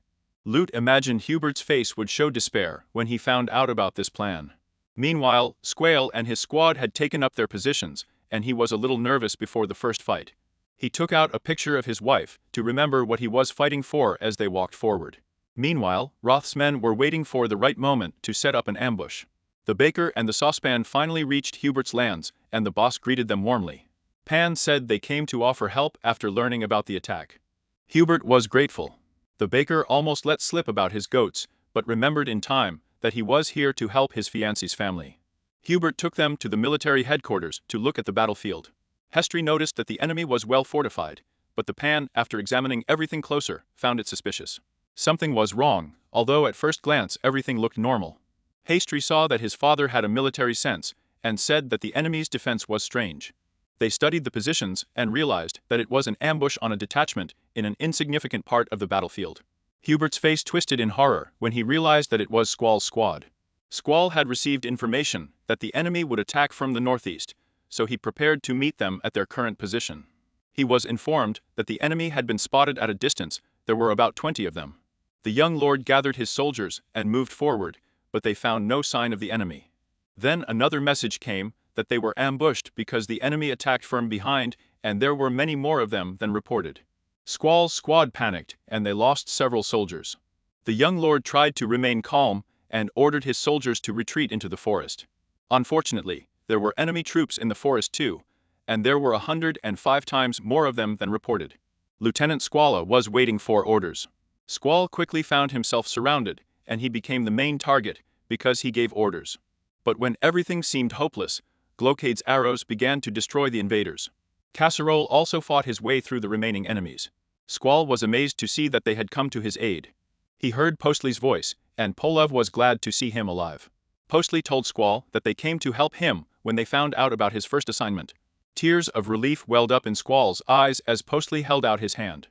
Lute imagined Hubert's face would show despair when he found out about this plan. Meanwhile, Squall and his squad had taken up their positions, and he was a little nervous before the first fight. He took out a picture of his wife to remember what he was fighting for as they walked forward. Meanwhile, Roth's men were waiting for the right moment to set up an ambush. The baker and the saucepan finally reached Hubert's lands, and the boss greeted them warmly. Pan said they came to offer help after learning about the attack. Hubert was grateful. The baker almost let slip about his goats, but remembered in time that he was here to help his fiancée's family. Hubert took them to the military headquarters to look at the battlefield. Hestry noticed that the enemy was well fortified, but the pan, after examining everything closer, found it suspicious. Something was wrong, although at first glance everything looked normal. Hastry saw that his father had a military sense, and said that the enemy's defense was strange. They studied the positions and realized that it was an ambush on a detachment in an insignificant part of the battlefield. Hubert's face twisted in horror when he realized that it was Squall's squad. Squall had received information that the enemy would attack from the northeast, so he prepared to meet them at their current position. He was informed that the enemy had been spotted at a distance. There were about 20 of them. The young lord gathered his soldiers and moved forward, but they found no sign of the enemy. Then another message came that they were ambushed because the enemy attacked from behind, and there were many more of them than reported. Squall's squad panicked, and they lost several soldiers. The young lord tried to remain calm and ordered his soldiers to retreat into the forest. Unfortunately, there were enemy troops in the forest too, and there were 105 times more of them than reported. Lieutenant Squalla was waiting for orders. Squall quickly found himself surrounded, and he became the main target because he gave orders. But when everything seemed hopeless, Glocade's arrows began to destroy the invaders. Casserole also fought his way through the remaining enemies. Squall was amazed to see that they had come to his aid. He heard Postley's voice, and Polov was glad to see him alive. Postley told Squall that they came to help him when they found out about his first assignment. Tears of relief welled up in Squall's eyes as Postley held out his hand.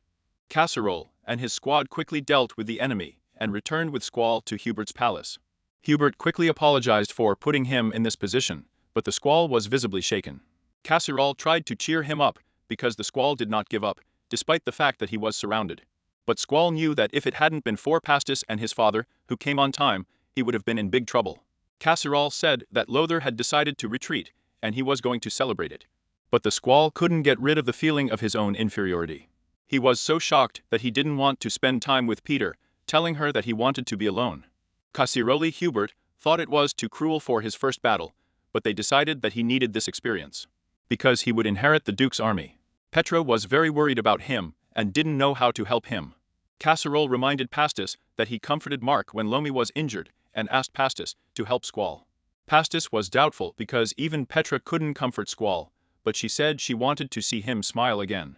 Casserole and his squad quickly dealt with the enemy and returned with Squall to Hubert's palace. Hubert quickly apologized for putting him in this position, but the Squall was visibly shaken. Casserole tried to cheer him up because the Squall did not give up, despite the fact that he was surrounded. But Squall knew that if it hadn't been for Pastis and his father, who came on time, he would have been in big trouble. Casserole said that Lothar had decided to retreat, and he was going to celebrate it. But the Squall couldn't get rid of the feeling of his own inferiority. He was so shocked that he didn't want to spend time with Peter, telling her that he wanted to be alone. Casserole Hubert thought it was too cruel for his first battle, but they decided that he needed this experience because he would inherit the Duke's army. Petra was very worried about him and didn't know how to help him. Casserole reminded Pastis that he comforted Mark when Lomi was injured and asked Pastis to help Squall. Pastis was doubtful because even Petra couldn't comfort Squall, but she said she wanted to see him smile again.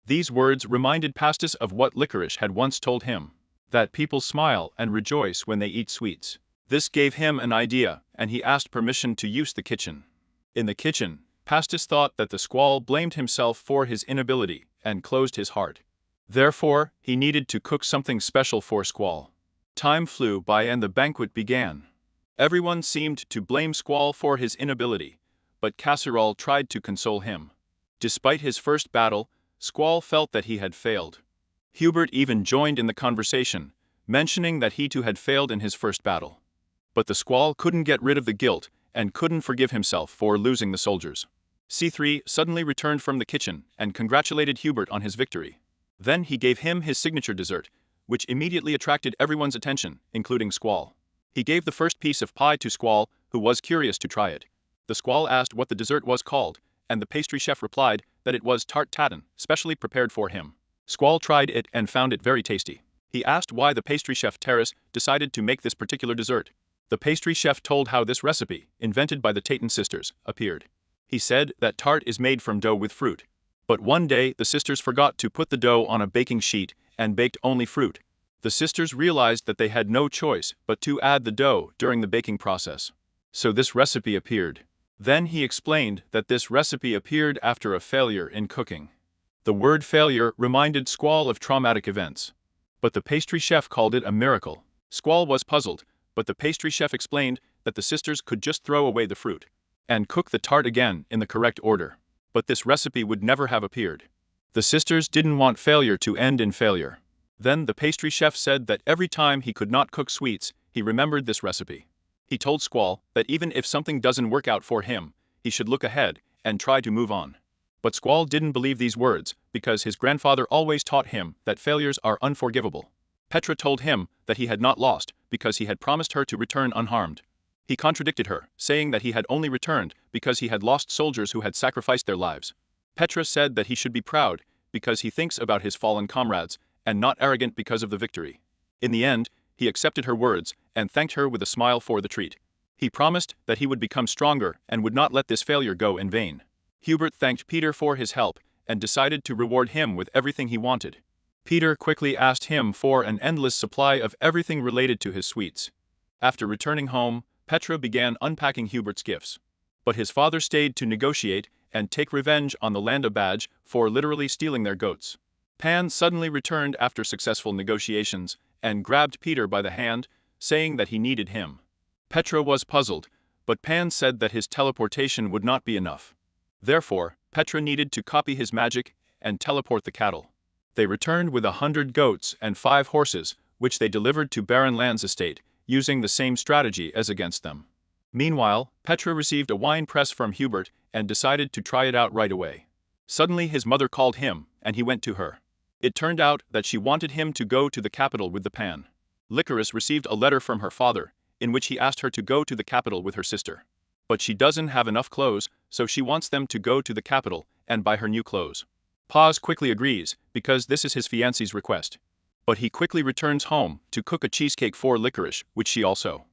These words reminded Pastis of what Licorice had once told him, that people smile and rejoice when they eat sweets. This gave him an idea, and he asked permission to use the kitchen. In the kitchen, Pastis thought that the Squall blamed himself for his inability and closed his heart. Therefore, he needed to cook something special for Squall. Time flew by and the banquet began. Everyone seemed to blame Squall for his inability, but Casserole tried to console him. Despite his first battle, Squall felt that he had failed. Hubert even joined in the conversation, mentioning that he too had failed in his first battle. But the Squall couldn't get rid of the guilt and couldn't forgive himself for losing the soldiers. C3 suddenly returned from the kitchen and congratulated Hubert on his victory. Then he gave him his signature dessert, which immediately attracted everyone's attention, including Squall. He gave the first piece of pie to Squall, who was curious to try it. The Squall asked what the dessert was called, and the pastry chef replied that it was tart tatin, specially prepared for him. Squall tried it and found it very tasty. He asked why the pastry chef Terrace decided to make this particular dessert. The pastry chef told how this recipe, invented by the Taton sisters, appeared. He said that tart is made from dough with fruit. But one day the sisters forgot to put the dough on a baking sheet and baked only fruit. The sisters realized that they had no choice but to add the dough during the baking process. So this recipe appeared. Then he explained that this recipe appeared after a failure in cooking. The word failure reminded Squall of traumatic events. But the pastry chef called it a miracle. Squall was puzzled, but the pastry chef explained that the sisters could just throw away the fruit and cook the tart again in the correct order. But this recipe would never have appeared. The sisters didn't want failure to end in failure. Then the pastry chef said that every time he could not cook sweets, he remembered this recipe. He told Squall that even if something doesn't work out for him, he should look ahead and try to move on. But Squall didn't believe these words because his grandfather always taught him that failures are unforgivable. Petra told him that he had not lost because he had promised her to return unharmed. He contradicted her, saying that he had only returned because he had lost soldiers who had sacrificed their lives. Petra said that he should be proud because he thinks about his fallen comrades and not arrogant because of the victory. In the end, he accepted her words and thanked her with a smile for the treat. He promised that he would become stronger and would not let this failure go in vain. Hubert thanked Peter for his help and decided to reward him with everything he wanted. Peter quickly asked him for an endless supply of everything related to his sweets. After returning home, Petra began unpacking Hubert's gifts. But his father stayed to negotiate and take revenge on the Landa badge for literally stealing their goats. Pan suddenly returned after successful negotiations and grabbed Peter by the hand, saying that he needed him. Petra was puzzled, but Pan said that his teleportation would not be enough. Therefore, Petra needed to copy his magic and teleport the cattle. They returned with 100 goats and 5 horses, which they delivered to Baron Land's estate, using the same strategy as against them. Meanwhile, Petra received a wine press from Hubert and decided to try it out right away. Suddenly his mother called him, and he went to her. It turned out that she wanted him to go to the capital with the pan. Licorice received a letter from her father, in which he asked her to go to the capital with her sister. But she doesn't have enough clothes, so she wants them to go to the capital and buy her new clothes. Paz quickly agrees, because this is his fiancée's request. But he quickly returns home to cook a cheesecake for Licorice, which she also